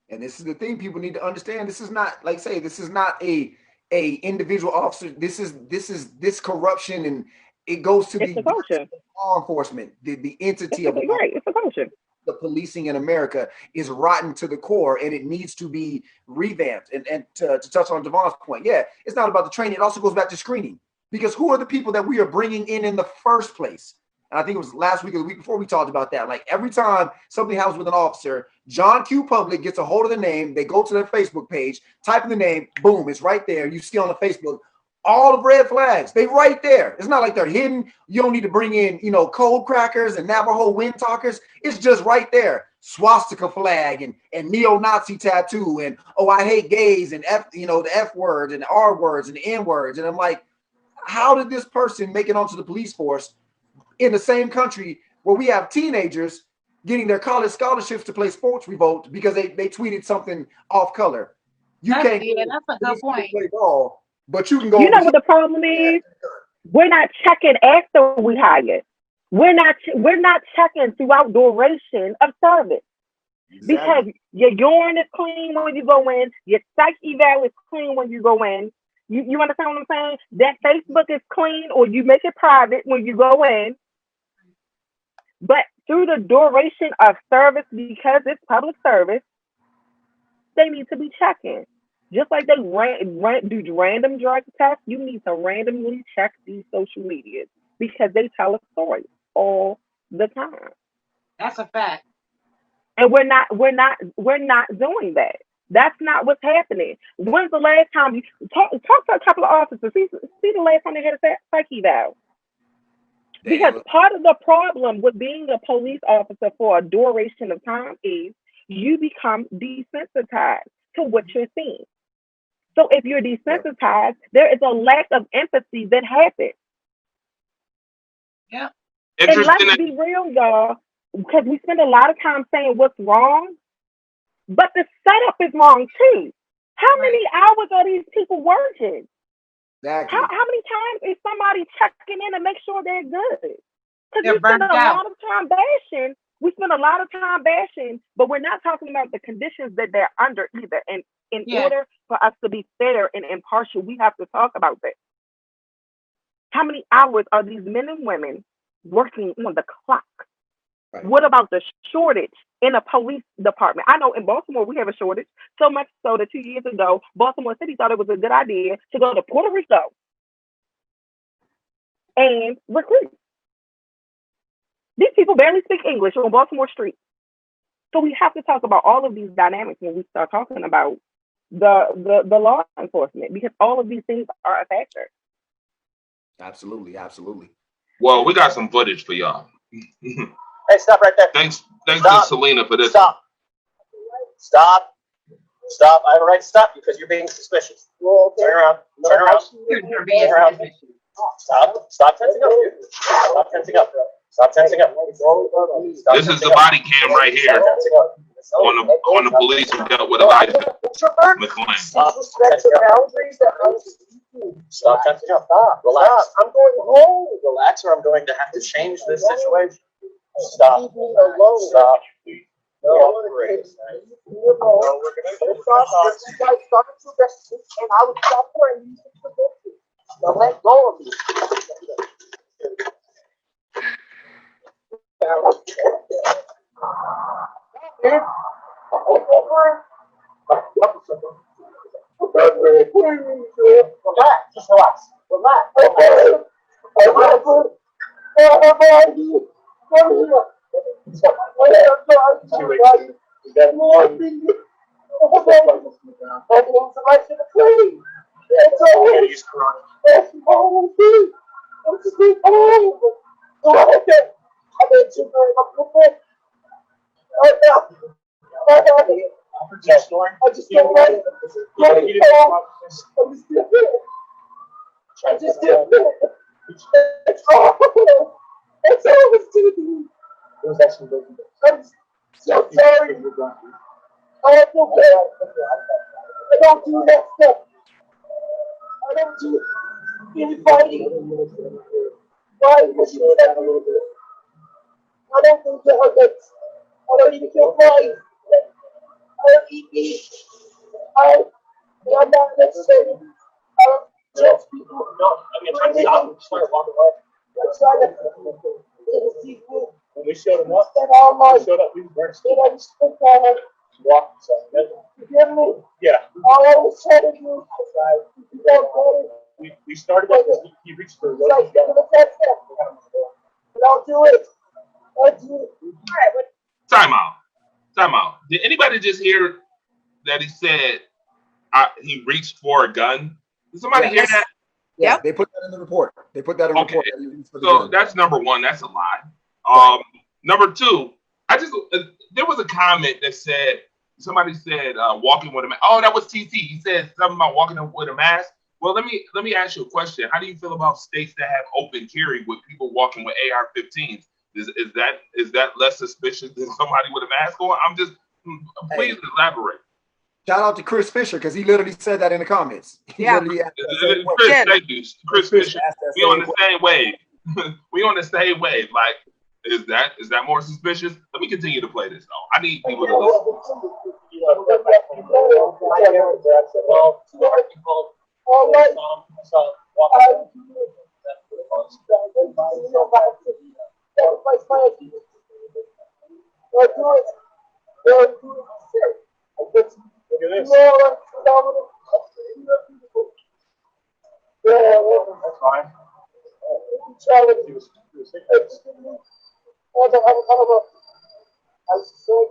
Speaker 2: And this is the thing people need to understand. This is not, like say, this is not a individual officer. This is corruption, and it goes to the law enforcement, the entity of
Speaker 4: right. It's a culture.
Speaker 2: The policing in America is rotten to the core, and it needs to be revamped. And to touch on Devon's point, yeah, it's not about the training. It also goes back to screening, because who are the people that we are bringing in the first place? And I think it was last week or the week before we talked about that. Like every time something happens with an officer, John Q. Public gets a hold of the name. They go to their Facebook page, type in the name, boom, it's right there. You see on the Facebook all the red flags. They right there. It's not like they're hidden. You don't need to bring in, cold crackers and Navajo wind talkers. It's just right there. Swastika flag and neo-Nazi tattoo and I hate gays and the F words and the R words and the N words. And I'm like, how did this person make it onto the police force in the same country where we have teenagers getting their college scholarships to play sports revolt because they tweeted something off color?
Speaker 3: That's a good point.
Speaker 2: Play ball, but you can go.
Speaker 4: You know what the problem is? We're not checking after we hire. We're not checking throughout duration of service. Exactly. Because your urine is clean when you go in, your psych eval is clean when you go in. You understand what I'm saying? That Facebook is clean, or you make it private when you go in. But through the duration of service, because it's public service, they need to be checking. Just like they do random drug tests, you need to randomly check these social medias because they tell a story all the time.
Speaker 3: That's a fact.
Speaker 4: And we're not doing that. That's not what's happening. When's the last time you talk to a couple of officers? See the last time they had a psych eval? Because
Speaker 2: Damn.
Speaker 4: part of the problem with being a police officer for a duration of time is you become desensitized to what you're seeing. So if you're desensitized, there is a lack of empathy that happens.
Speaker 3: Yeah.
Speaker 4: And
Speaker 1: Interesting.
Speaker 4: let's be real, y'all, because we spend a lot of time saying what's wrong, but the setup is wrong too. How
Speaker 3: Right.
Speaker 4: many hours are these people working?
Speaker 2: Exactly.
Speaker 4: How many times is somebody checking in to make sure they're good? Because
Speaker 3: They're
Speaker 4: we spend
Speaker 3: burnt
Speaker 4: a
Speaker 3: out.
Speaker 4: lot of time bashing. We spend a lot of time bashing, but we're not talking about the conditions that they're under either. And in
Speaker 3: Yeah.
Speaker 4: order for us to be fair and impartial, we have to talk about that. How many hours are these men and women working on the clock?
Speaker 2: Right.
Speaker 4: What about the shortage in a police department? I know in Baltimore we have a shortage, so much so that 2 years ago, Baltimore City thought it was a good idea to go to Puerto Rico and recruit. These people barely speak English on Baltimore Street. So we have to talk about all of these dynamics when we start talking about the law enforcement, because all of these things are a factor.
Speaker 2: Absolutely. Absolutely.
Speaker 1: Well, we got some footage for y'all.
Speaker 8: Hey, stop right there.
Speaker 1: Thanks
Speaker 8: Stop.
Speaker 1: to Selena for this.
Speaker 8: Stop. Stop. I have a right to stop you because you're being suspicious. Turn around.
Speaker 3: You're being
Speaker 8: Turn around.
Speaker 3: suspicious.
Speaker 8: Stop tensing up, dude. Stop tensing up.
Speaker 1: This is the body cam right here on the police who dealt with Elijah McClain.
Speaker 8: Stop tensing up. Relax. I'm going home. Relax, or I'm going to have to change this situation. Stop. Stop. No, we're gonna stop. You guys started to arrest me, and I would stop playing you. Now let go of me. Relax, just relax. I just don't like it. I just did. That's all I was doing. It was actually good. I'm so sorry. I feel bad. I don't do that stuff. I don't do anybody. Why would you do that? I don't do drugs. I don't even kill flies. I don't eat meat. I'm not necessarily. I don't judge people. No, I mean, I'm trying to walk away. I'm trying to see food. When we showed him up, we were walking. Forgive me. Yeah. All I was trying to do is we started up. He reached for the road. Don't do it. Don't do it. All right.
Speaker 1: Time out. Did anybody just hear that he said he reached for a gun? Did somebody hear that?
Speaker 2: Yeah,
Speaker 5: Yep.
Speaker 2: they put that in the report.
Speaker 1: Okay.
Speaker 2: that he used for the
Speaker 1: So
Speaker 2: gun.
Speaker 1: that's number one. That's a lie. Number two, there was a comment that said somebody said walking with a mask. Oh, that was TC. He said something about walking with a mask. Well, let me ask you a question. How do you feel about states that have open carry with people walking with AR-15s? Is that less suspicious than somebody with a mask on? Please elaborate.
Speaker 2: Shout out to Chris Fisher because he literally said that in the comments.
Speaker 5: Yeah.
Speaker 1: Chris, thank you. Chris Fisher.
Speaker 2: asked that
Speaker 1: We
Speaker 2: same
Speaker 1: on the same wave. We on the same wave. Like, is that more suspicious? Let me continue to play this though. I need people to listen.
Speaker 8: I do it. I do it. I bet you. Look at this. Yeah, that's fine. Challenge. I said,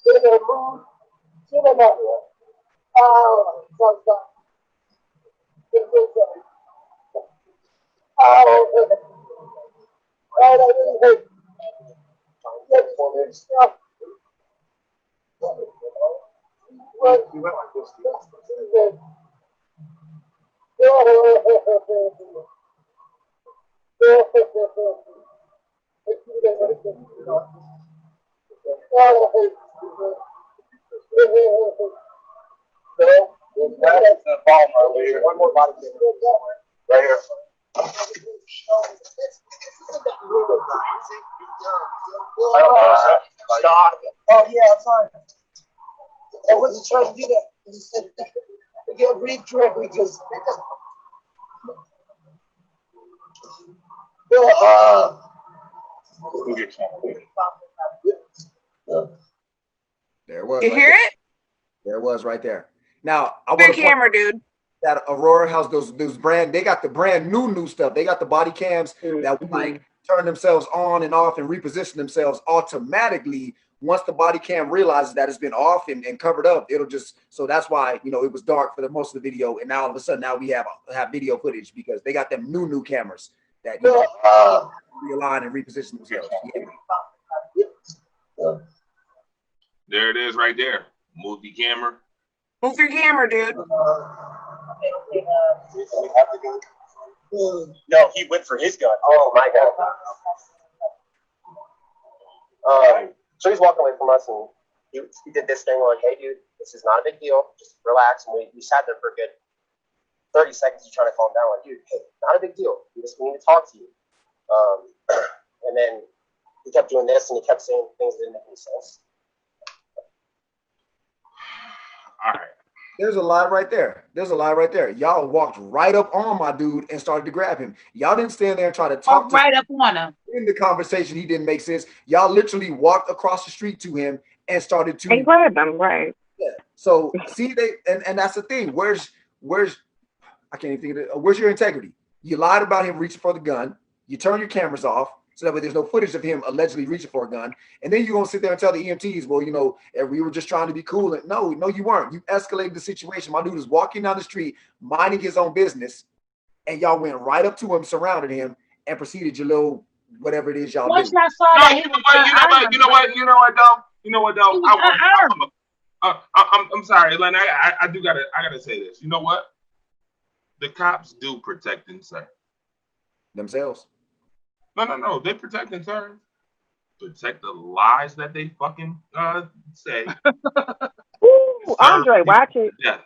Speaker 8: in a mood, in another. Oh, we went like this. One more body right here. Stop. Oh yeah, I'm sorry. I wasn't trying to do that. I can't breathe correctly because.
Speaker 2: There it was.
Speaker 5: You
Speaker 2: right
Speaker 5: hear
Speaker 2: there.
Speaker 5: it?
Speaker 2: There it was right there. Now I
Speaker 5: Good
Speaker 2: want to
Speaker 5: camera, dude.
Speaker 2: that Aurora House, those brand, they got the brand new stuff. They got the body cams that will like turn themselves on and off and reposition themselves automatically once the body cam realizes that it's been off and covered up. It'll just, so that's why, you know, it was dark for the most of the video, and now all of a sudden now we have video footage because they got them new cameras that, you know, realign and reposition themselves. Yeah.
Speaker 1: There it is right there. Multi-camera.
Speaker 5: Move your camera, dude.
Speaker 8: No, he went for his gun. Oh my god. So he's walking away from us, and he did this thing like, "Hey, dude, this is not a big deal. Just relax." And we sat there for a good 30 seconds, trying to calm down. Like, dude, hey, not a big deal. We need to talk to you. And then he kept doing this, and he kept saying things that didn't make any sense.
Speaker 1: All right.
Speaker 2: There's a lie right there. There's a lie right there. Y'all walked right up on my dude and started to grab him. Y'all didn't stand there and try to talk to
Speaker 3: right up on him.
Speaker 2: In the conversation, he didn't make sense. Y'all literally walked across the street to him and started to
Speaker 4: and grab them, right?
Speaker 2: Yeah. So see, and that's the thing. Where's I can't even think of it. Where's your integrity? You lied about him reaching for the gun. You turn your cameras off so that way there's no footage of him allegedly reaching for a gun. And then you're gonna sit there and tell the EMTs, well, you know, we were just trying to be cool. And no, you weren't. You escalated the situation. My dude is walking down the street, minding his own business, and y'all went right up to him, surrounded him, and proceeded your little whatever it is y'all
Speaker 3: Once
Speaker 2: do.
Speaker 3: I saw
Speaker 1: No,
Speaker 3: that,
Speaker 1: you know what, though? I'm sorry, Len. I gotta say this. You know what? The cops do protect and serve
Speaker 2: themselves.
Speaker 1: No. They protect and serve. Protect the lies that they fucking say.
Speaker 4: Ooh, Andre, watch it.
Speaker 1: Death.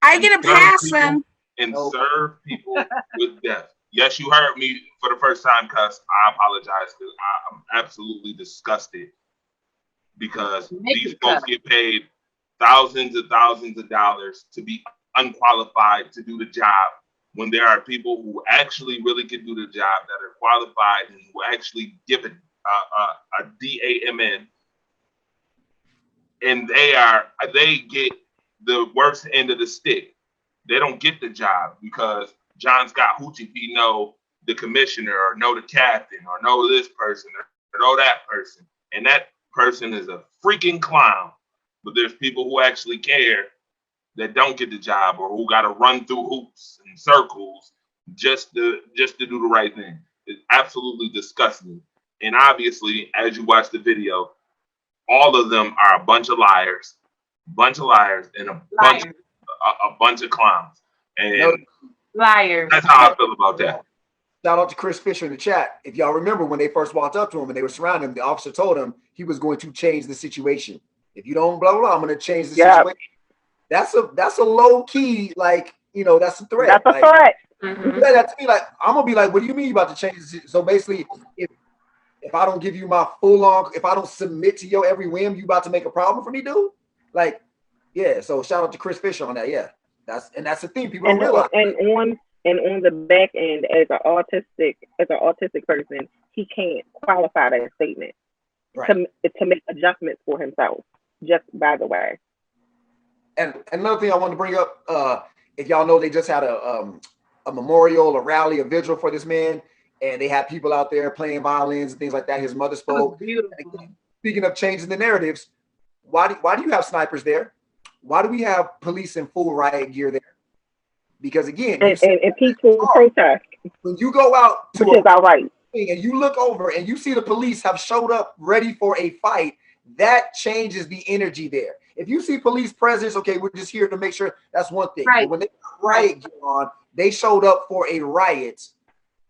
Speaker 5: I get a pass then.
Speaker 1: And serve people with death. Yes, you heard me for the first time, cuss. I apologize because I'm absolutely disgusted because these folks get paid thousands of dollars to be unqualified to do the job when there are people who actually really can do the job that are qualified and who actually give it a DAMN, and they get the worst end of the stick. They don't get the job because John Scott Hoochie know the commissioner or know the captain or know this person or know that person, and that person is a freaking clown. But there's people who actually care that don't get the job or who got to run through hoops and circles just to do the right thing. It's absolutely disgusting. And obviously, as you watch the video, all of them are a bunch of liars, and a bunch of clowns. And
Speaker 3: liars.
Speaker 1: That's how I feel about that.
Speaker 2: Shout out to Chris Fisher in the chat. If y'all remember when they first walked up to him and they were surrounding him, the officer told him he was going to change the situation. If you don't blah blah, I'm going to change the situation. That's a low key, like, you know, that's a threat.
Speaker 4: That's a threat.
Speaker 2: You say that to me, like, I'm gonna be like, what do you mean you about to change this? So basically, if I don't give you my full on, if I don't submit to your every whim, you about to make a problem for me, dude? Like, yeah. So shout out to Chris Fisher on that. Yeah, that's the thing people don't realize.
Speaker 4: And on the back end, as an autistic person, he can't qualify that statement. to make adjustments for himself. Just by the way.
Speaker 2: And another thing I wanted to bring up, if y'all know, they just had a memorial, a rally, a vigil for this man, and they had people out there playing violins and things like that. His mother spoke. Speaking of changing the narratives, why do you have snipers there? Why do we have police in full riot gear there? Because again,
Speaker 4: and people protest.
Speaker 2: When you go out to
Speaker 4: which is all right,
Speaker 2: and you look over and you see the police have showed up ready for a fight, that changes the energy there. If you see police presence, okay, we're just here to make sure, that's one thing.
Speaker 3: Right.
Speaker 2: But when they riot gear on, they showed up for a riot,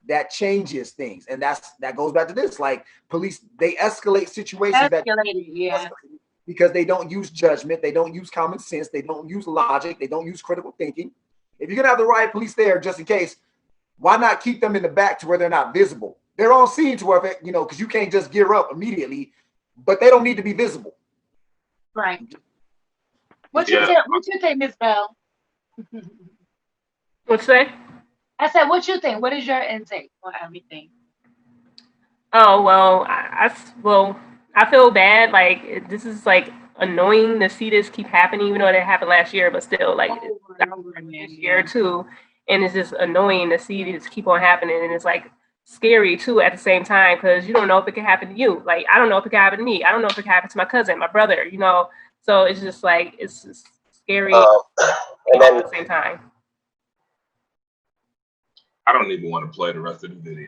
Speaker 2: that changes things. And that goes back to this. Like police, they escalate situations because they don't use judgment, they don't use common sense, they don't use logic, they don't use critical thinking. If you're gonna have the riot police there just in case, why not keep them in the back to where they're not visible? They're on scene to where, because you can't just gear up immediately, but they don't need to be visible.
Speaker 3: Right. What you think, Miss Bell?
Speaker 6: What's that?
Speaker 3: I said, what you think? What is your intake on everything?
Speaker 6: Oh well, I feel bad. Like this is like annoying to see this keep happening, even though it happened last year, but still, like this year too, and it's just annoying to see this keep on happening, and it's like scary too at the same time because you don't know if it can happen to you. Like I don't know if it can happen to me. I don't know if it can happen to my cousin, my brother. So it's just like it's just scary
Speaker 8: And then
Speaker 6: at the same time.
Speaker 1: I don't even want to play the rest of the video.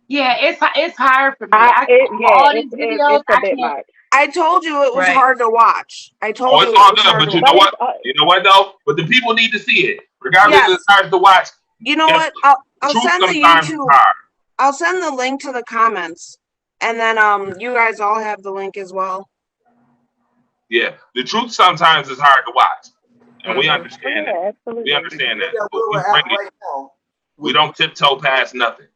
Speaker 3: Yeah, it's hard for me.
Speaker 4: It's a bit much.
Speaker 5: I told you it was hard to watch. I told you
Speaker 1: it's all good, but you know what? You know what though? But the people need to see it, regardless if it's hard to watch.
Speaker 5: You know what? I'll send the YouTube. I'll send the link to the comments, and then you guys all have the link as well.
Speaker 1: Yeah, the truth sometimes is hard to watch, and we understand that. We understand that. We don't tiptoe past nothing.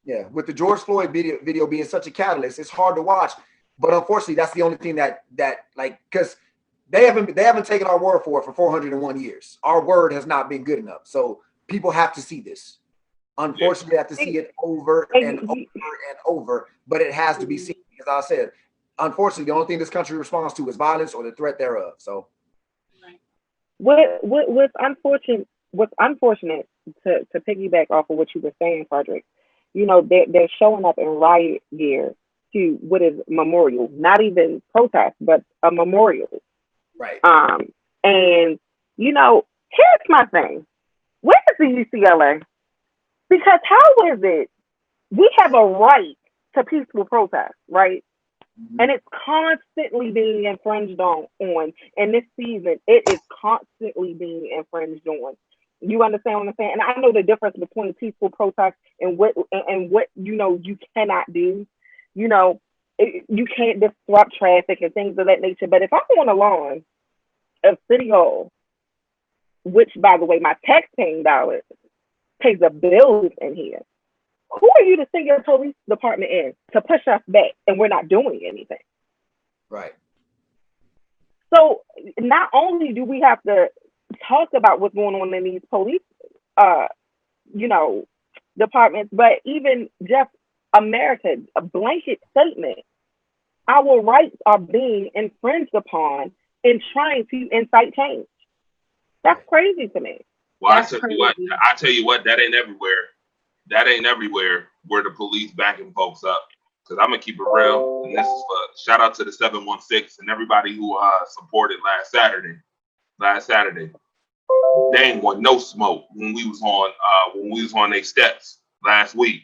Speaker 2: Yeah, with the George Floyd video being such a catalyst, it's hard to watch. But unfortunately, that's the only thing that like, because they haven't taken our word for it for 401 years. Our word has not been good enough. So people have to see this. Unfortunately, they have to see it over and over and over. But it has to be seen. As I said, unfortunately, the only thing this country responds to is violence or the threat thereof. So,
Speaker 4: what's unfortunate to piggyback off of what you were saying, Frederick. They're showing up in riot gear to what is memorial, not even protest, but a memorial.
Speaker 2: Right.
Speaker 4: And here's my thing. Where is the UCLA? Because how is it we have a right to peaceful protest, right? Mm-hmm. And it's constantly being infringed on in this season. It is constantly being infringed on. You understand what I'm saying? And I know the difference between peaceful protest and what you cannot do. You can't disrupt traffic and things of that nature. But if I'm on the lawn of City Hall, which, by the way, my tax-paying dollars pays the bills in here, who are you to send your police department in to push us back and we're not doing anything?
Speaker 2: Right.
Speaker 4: So not only do we have to talk about what's going on in these police, departments, but even just America, a blanket statement, our rights are being infringed upon in trying to incite change. That's crazy to me.
Speaker 1: Well, I tell you what, that ain't everywhere. That ain't everywhere where the police backing folks up. Because I'm going to keep it real. And this is for shout out to the 716 and everybody who supported last Saturday. They ain't want no smoke when we was on their steps last week.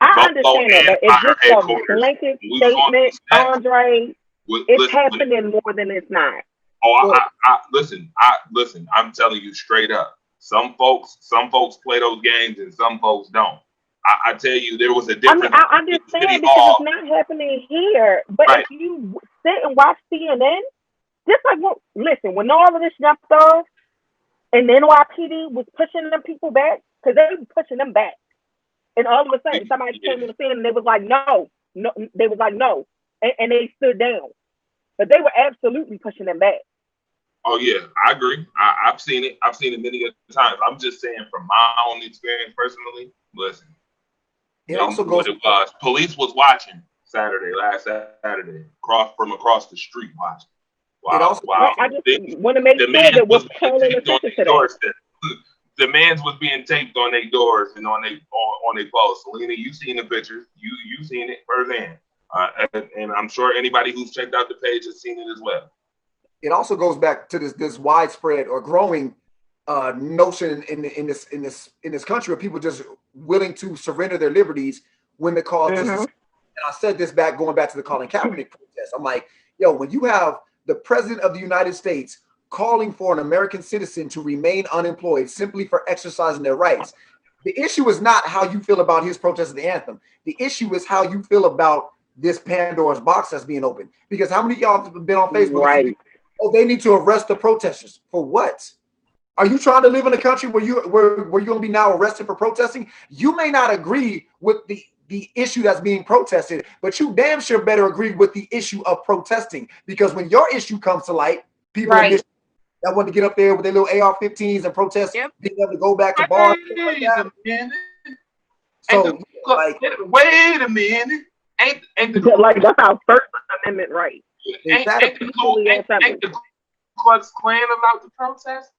Speaker 4: I understand that, but it's just a blanket statement, Andre. It's happening more than it's not.
Speaker 1: Oh, listen. I'm telling you straight up. Some folks play those games and some folks don't. I tell you, there was a difference.
Speaker 4: I understand because it's not happening here. But if you sit and watch CNN, just like when all of this jumped off, and the NYPD was pushing them people back because they were pushing them back, and all of a sudden somebody came on the scene and they was like, no, they was like no, and they stood down, but they were absolutely pushing them back.
Speaker 1: Oh yeah, I agree. I've seen it. I've seen it many times. I'm just saying from my own experience personally. Listen,
Speaker 2: it also goes.
Speaker 1: What it was. Police was watching. last Saturday, across the street watching.
Speaker 2: It also,
Speaker 1: Wow.
Speaker 4: I just want to make sure that we're calling attention to that.
Speaker 1: The mans was being taped on their doors and on their posts. Selena, you seen the pictures. You seen it firsthand. And I'm sure anybody who's checked out the page has seen it as well.
Speaker 2: it also goes back to this widespread or growing notion in this country of people just willing to surrender their liberties when the cause is. And I said this going back to the Colin Kaepernick protest. I'm like, yo, when you have the president of the United States calling for an American citizen to remain unemployed simply for exercising their rights, the issue is not how you feel about his protest of the anthem. The issue is how you feel about this Pandora's box that's being opened. Because how many of y'all have been on Facebook?
Speaker 4: Right.
Speaker 2: Oh, they need to arrest the protesters. For what? Are you trying to live in a country where you're going to be now arrested for protesting? You may not agree with the issue that's being protested, but you damn sure better agree with the issue of protesting. Because when your issue comes to light, people that want to get up there with their little AR-15s and protest, being able to go back to bars.
Speaker 1: Wait a minute. So, wait a minute. Ain't the
Speaker 4: like that's our First Amendment right.
Speaker 1: Ain't the Klux Klan allowed to protest?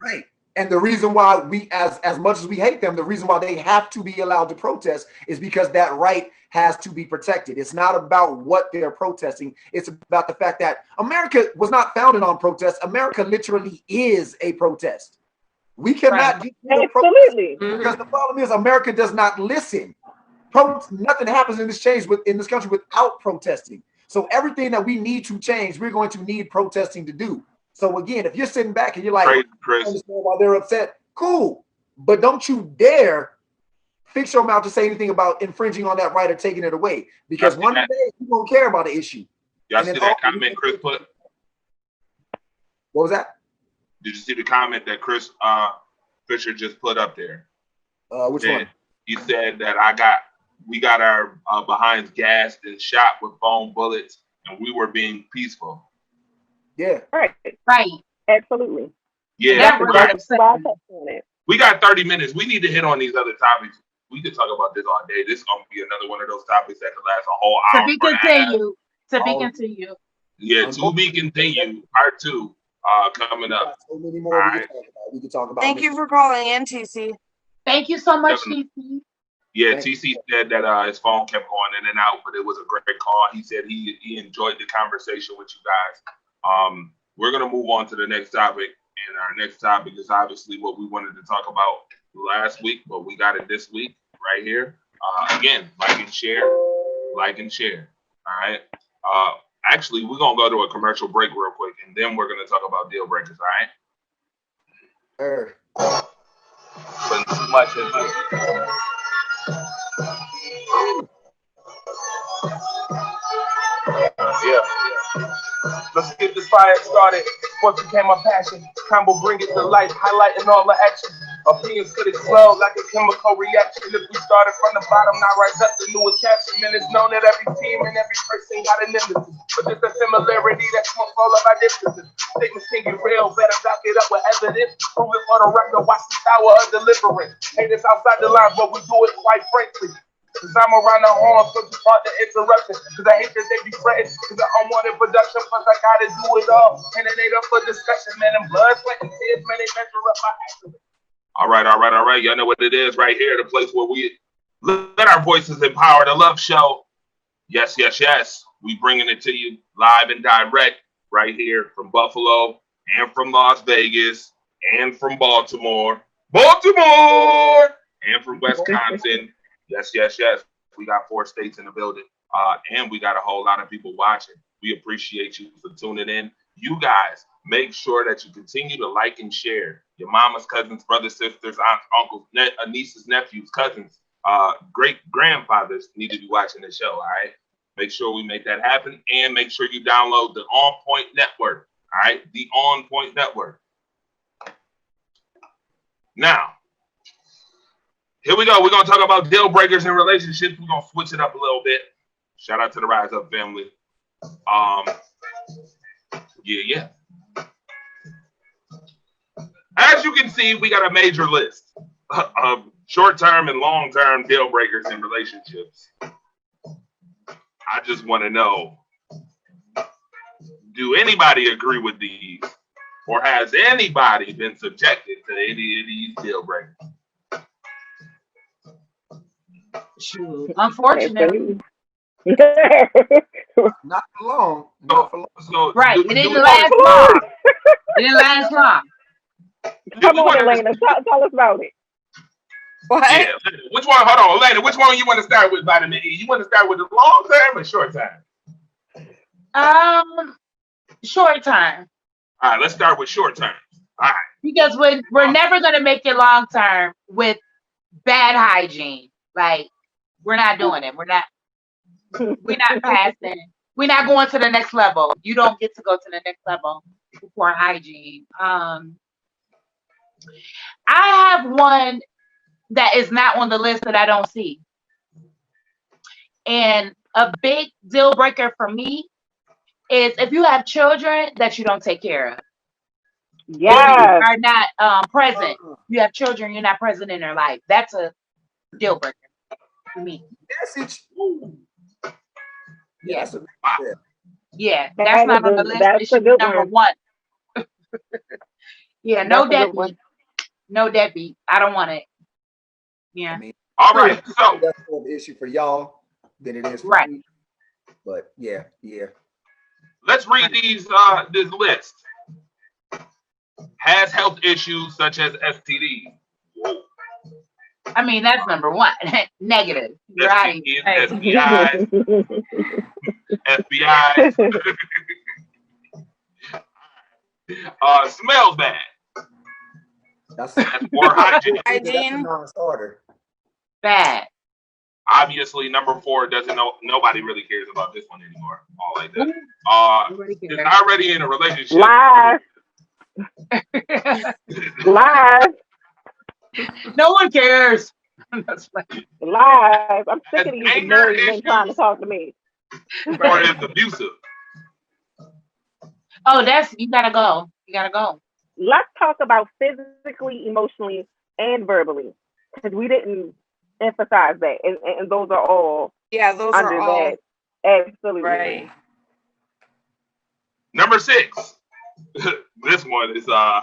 Speaker 2: Right. And the reason why we, as much as we hate them, the reason why they have to be allowed to protest is because that right has to be protected. It's not about what they're protesting. It's about the fact that America was not founded on protest. America literally is a protest. We cannot do
Speaker 4: absolutely
Speaker 2: because the problem is America does not listen. Nothing happens in this country without protesting. So everything that we need to change, we're going to need protesting to do. So again, if you're sitting back and you're like, I understand why they're upset, cool. But don't you dare fix your mouth to say anything about infringing on that right or taking it away. Because one day you won't care about the issue.
Speaker 1: Y'all see that comment Chris put?
Speaker 2: What was that?
Speaker 1: Did you see the comment that Chris Fisher just put up there?
Speaker 2: Which one?
Speaker 1: He said that we got our behinds gassed and shot with foam bullets, and we were being peaceful.
Speaker 2: Yeah.
Speaker 4: Right. Absolutely.
Speaker 1: Yeah.
Speaker 4: It.
Speaker 1: We got 30 minutes. We need to hit on these other topics. We could talk about this all day. This is going to be another one of those topics that could last a whole hour.
Speaker 3: To be continued.
Speaker 1: Yeah, to be continued. Part 2 coming up.
Speaker 2: So many more we could talk about.
Speaker 5: Thank you for calling in, TC.
Speaker 3: Thank you so much, TC.
Speaker 1: Yeah, TC said that his phone kept going in and out, but it was a great call. He said he enjoyed the conversation with you guys. We're going to move on to the next topic, and our next topic is obviously what we wanted to talk about last week, but we got it this week right here. Again, like and share. All right. Actually, we're going to go to a commercial break real quick, and then we're going to talk about deal breakers. All right. Putting too much into it. Yeah. Let's get this fire started. Sports became my passion. Campbell bring it to life, highlighting all the action. Opinions could explode like a chemical reaction. If we started from the bottom, now rise up the newest caption. And it's known that every team and every person got an nemesis. But there's a similarity that's more all of our differences. Statements can get real, better back it up with evidence. Prove it for the record, watch the tower of deliverance. Hate us outside the lines, but we do it quite frankly. Cause I'm around the horn, so it's hard to interrupt it. Cause I hate that they be fretting. Cause the unwanted production, plus I gotta do it all. And it ain't up for discussion, man. And blood, sweat, and tears, man, they measure up my actions. All right. Y'all know what it is right here. The place where we let our voices empower the love show. Yes. We bringing it to you live and direct right here from Buffalo and from Las Vegas and from Baltimore, and from Wisconsin. Yes. We got 4 states in the building, and we got a whole lot of people watching. We appreciate you for tuning in. You guys, make sure that you continue to like and share. Your mama's cousins, brothers, sisters, aunts, uncles, nieces, nephews, cousins, great-grandfathers need to be watching the show, all right? Make sure we make that happen, and make sure you download the OnPoint Network, all right? The OnPoint Network. Now, here we go. We're going to talk about deal breakers in relationships. We're going to switch it up a little bit. Shout out to the Rise Up family. Yeah. As you can see, we got a major list of short-term and long-term deal breakers in relationships. I just want to know, do anybody agree with these? Or has anybody been subjected to any of these deal breakers?
Speaker 3: Shoot. Unfortunately.
Speaker 2: Not for long. Not for long.
Speaker 1: So
Speaker 3: Right.
Speaker 1: do
Speaker 3: It didn't
Speaker 1: we
Speaker 3: last
Speaker 1: wanna-
Speaker 3: long. It didn't last long.
Speaker 4: Come
Speaker 1: we
Speaker 4: on,
Speaker 1: wanna-
Speaker 4: Elena, tell us about it.
Speaker 5: What?
Speaker 1: Yeah. Which one? Hold on, Elena. Which one you want to start with, Vitamin E? You want to start with the long term or short term?
Speaker 3: Short term.
Speaker 1: All right, let's start with short term. All right.
Speaker 3: Because we're never gonna make it long term with bad hygiene. Like, we're not doing it. We're not passing. We're not going to the next level. You don't get to go to the next level before hygiene. I have one that is not on the list that I don't see. And a big deal breaker for me is if you have children that you don't take care of.
Speaker 4: Yes.
Speaker 3: You are not present. You have children, you're not present in their life. That's a deal breaker for me.
Speaker 2: Yes,
Speaker 3: Yeah.
Speaker 2: yeah.
Speaker 3: Yeah, that's not on the list. It should be number one. Yeah, no deadbeat. No deadbeat. I don't want it. Yeah.
Speaker 2: I mean,
Speaker 1: All right. So
Speaker 2: that's more of an issue for y'all than it is for
Speaker 3: Right.
Speaker 2: me. But yeah.
Speaker 1: let's read these this list. Has health issues such as STDs. Whoa.
Speaker 3: I mean, that's number one. Negative. Right.
Speaker 1: STDs, SBIs, SBIs. Smells bad.
Speaker 2: That's
Speaker 1: Poor hygiene.
Speaker 2: That's a
Speaker 5: Hygiene.
Speaker 2: non-starter.
Speaker 3: Bad.
Speaker 1: Obviously, number 4 doesn't know. Nobody really cares about this one anymore. All like that.
Speaker 3: Nobody
Speaker 1: Is
Speaker 3: cares.
Speaker 1: already in a relationship.
Speaker 4: Lies. Lies.
Speaker 3: No one cares. That's funny.
Speaker 4: Lies. I'm sick of these
Speaker 1: Anger
Speaker 4: married men
Speaker 1: issues.
Speaker 4: trying to talk to me.
Speaker 1: Or is abusive.
Speaker 3: Oh, you gotta go. You gotta go.
Speaker 4: Let's talk about physically, emotionally, and verbally, because we didn't emphasize that, and those are all
Speaker 5: Yeah, those
Speaker 4: under
Speaker 5: are all
Speaker 4: that. Absolutely.
Speaker 6: Right.
Speaker 1: Number 6. This one is whoa,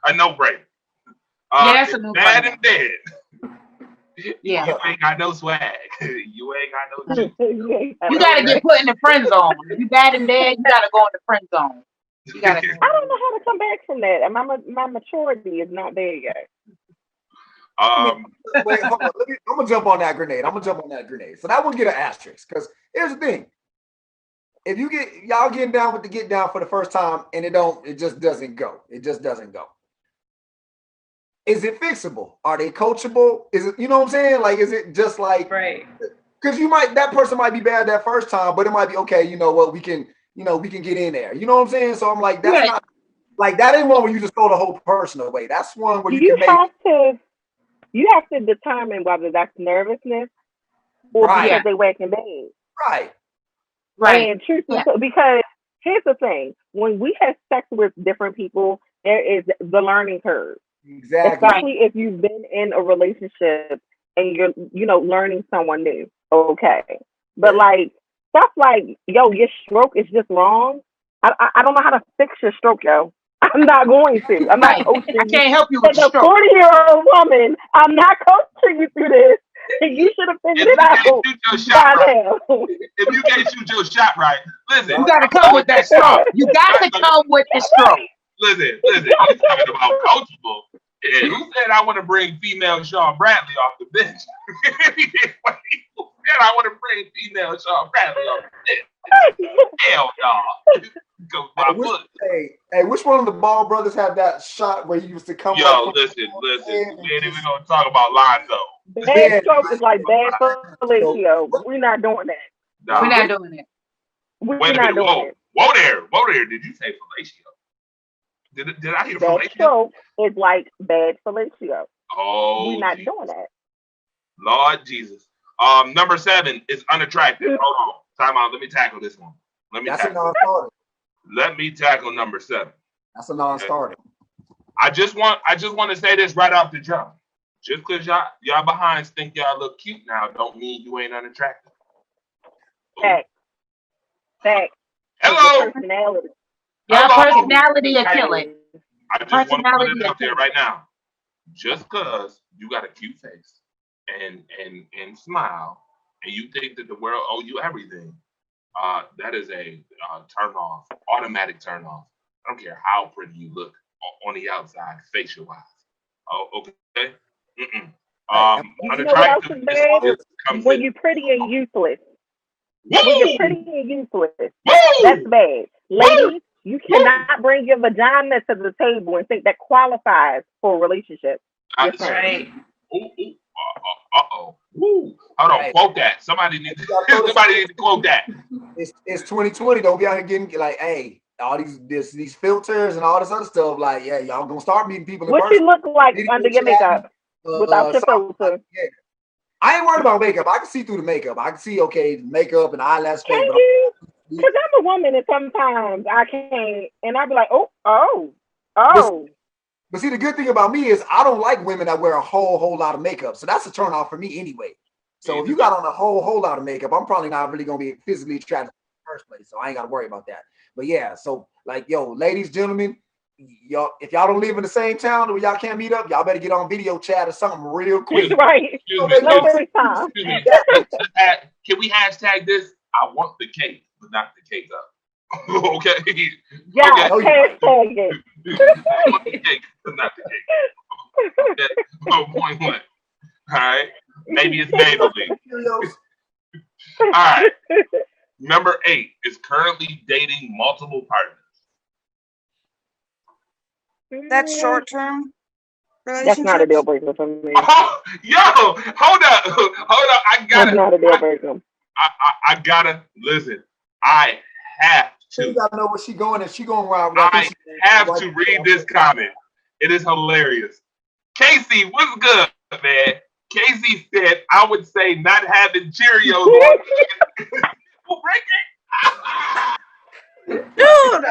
Speaker 1: a no-brainer.
Speaker 3: Yeah, that's a
Speaker 1: bad
Speaker 3: no-brainer.
Speaker 1: and dead.
Speaker 3: Yeah.
Speaker 1: You ain't got no swag. You ain't got no juice.
Speaker 3: You gotta get put in the friend zone. If you bad and dead, you gotta go in the friend zone. You gotta go.
Speaker 4: I don't know how to come back from that, and my maturity is not there yet.
Speaker 2: Wait, hold on. I'm gonna jump on that grenade. So that one get an asterisk, because here's the thing. If you y'all getting down with the get down for the first time and it just doesn't go. It just doesn't go. Is it fixable? Are they coachable? Is it, you know what I'm saying? Like, is it just like,
Speaker 6: Right.
Speaker 2: because that person might be bad that first time, but it might be okay, you know what, we can get in there. You know what I'm saying? So I'm like, that's not like, that ain't one where you just throw the whole person away. That's one where you
Speaker 4: have to determine whether that's nervousness or because they whacking bad.
Speaker 2: Right.
Speaker 3: Right.
Speaker 4: And truthfully, because here's the thing: when we have sex with different people, there is the learning curve.
Speaker 2: Exactly.
Speaker 4: Especially if you've been in a relationship and you're learning someone new. Okay. But like stuff like, yo, your stroke is just wrong. I don't know how to fix your stroke, yo. I'm not going to. I'm not coaching you.
Speaker 3: I can't help you with
Speaker 4: As a
Speaker 3: stroke.
Speaker 4: 40-year-old woman, I'm not coaching you through this. You should have figured it out by now.
Speaker 1: If you can't shoot your shot right, listen.
Speaker 3: You gotta come with that stroke. You got to come with the stroke.
Speaker 1: Listen. You talking about coachable? Yeah, who said I want to bring female Sean Bradley off the bench? Who said I want to bring female Sean Bradley off the bench? Hell no. Go my foot.
Speaker 2: Hey, which one of the Ball brothers had that shot where he used to come?
Speaker 1: Yo, listen. We ain't even gonna talk about Lonzo.
Speaker 4: Bad stroke is like bad fellatio. We're not doing that.
Speaker 1: No.
Speaker 3: We're not doing it.
Speaker 4: We're
Speaker 1: Wait a
Speaker 4: not
Speaker 1: minute.
Speaker 4: doing it.
Speaker 1: Whoa there. Did you say fellatio? Did I hear
Speaker 4: Bad
Speaker 1: fellatio?
Speaker 4: stroke is like bad fellatio.
Speaker 1: Oh,
Speaker 4: We're not
Speaker 1: geez.
Speaker 4: doing that.
Speaker 1: Lord Jesus. Number 7 is unattractive. Hold on. Time out. Let me tackle this one.
Speaker 2: That's a non-starter.
Speaker 1: Let me tackle number 7.
Speaker 2: That's a non-starter.
Speaker 1: I just want to say this right off the jump. Just because y'all behinds think y'all look cute now, don't mean you ain't unattractive.
Speaker 4: Fact.
Speaker 1: Hello.
Speaker 4: Personality.
Speaker 3: Yeah,
Speaker 1: Hello.
Speaker 3: personality a killing.
Speaker 1: I just want to put
Speaker 3: Personality
Speaker 1: it out there
Speaker 3: killing.
Speaker 1: right now. Just because you got a cute face and smile, and you think that the world owe you everything, that is a turn off, automatic turn off. I don't care how pretty you look on the outside, facial wise. Oh, okay. Mm-mm.
Speaker 4: You know what else is bad?
Speaker 1: Comes
Speaker 4: When
Speaker 1: in.
Speaker 4: you're pretty and useless.
Speaker 1: Woo!
Speaker 4: When you're pretty and useless,
Speaker 1: Woo!
Speaker 4: that's bad.
Speaker 1: Woo!
Speaker 4: Ladies, you cannot bring your vagina to the table and think that qualifies for a relationship. Yes, ma'am.
Speaker 6: Right.
Speaker 1: Uh-oh. Woo. Hold on, quote that. Somebody needs to quote that.
Speaker 2: It's 2020. Don't be out here getting like, hey, all these filters and all this other stuff. Like, yeah, y'all gonna start meeting people in
Speaker 4: What
Speaker 2: person.
Speaker 4: you look like under your makeup without your filter?
Speaker 2: Yeah. I ain't worried about makeup. I can see through the makeup. I can see, okay, makeup and eyelash.
Speaker 4: Can you? Because I'm a woman and sometimes I can't. And I'll be like, oh.
Speaker 2: But see, the good thing about me is I don't like women that wear a whole lot of makeup. So that's a turn off for me anyway. So if you got on a whole lot of makeup, I'm probably not really going to be physically attracted in the first place. So I ain't got to worry about that. But yeah, so like, yo, ladies, gentlemen, y'all, if y'all don't live in the same town or y'all can't meet up, y'all better get on video chat or something real quick.
Speaker 4: Right.
Speaker 1: No FaceTime. Can we hashtag this? I want the cake, but not the cake up. Okay.
Speaker 4: Yeah,
Speaker 1: okay.
Speaker 4: hashtag it.
Speaker 1: I want the cake, but not the cake. Okay. Oh, point one. All right. Maybe it's Maybelline. All right. Number 8 is currently dating multiple partners.
Speaker 5: That's short term.
Speaker 4: That's not a deal breaker for me.
Speaker 1: Oh, yo, hold up. I gotta.
Speaker 4: That's not a deal breaker.
Speaker 1: I gotta listen. I have to.
Speaker 2: You gotta know where she going. If she going around,
Speaker 1: I have to read this comment. It is hilarious. Casey, what's good, man? Casey said, "I would say not having Cheerios on."
Speaker 5: Dude.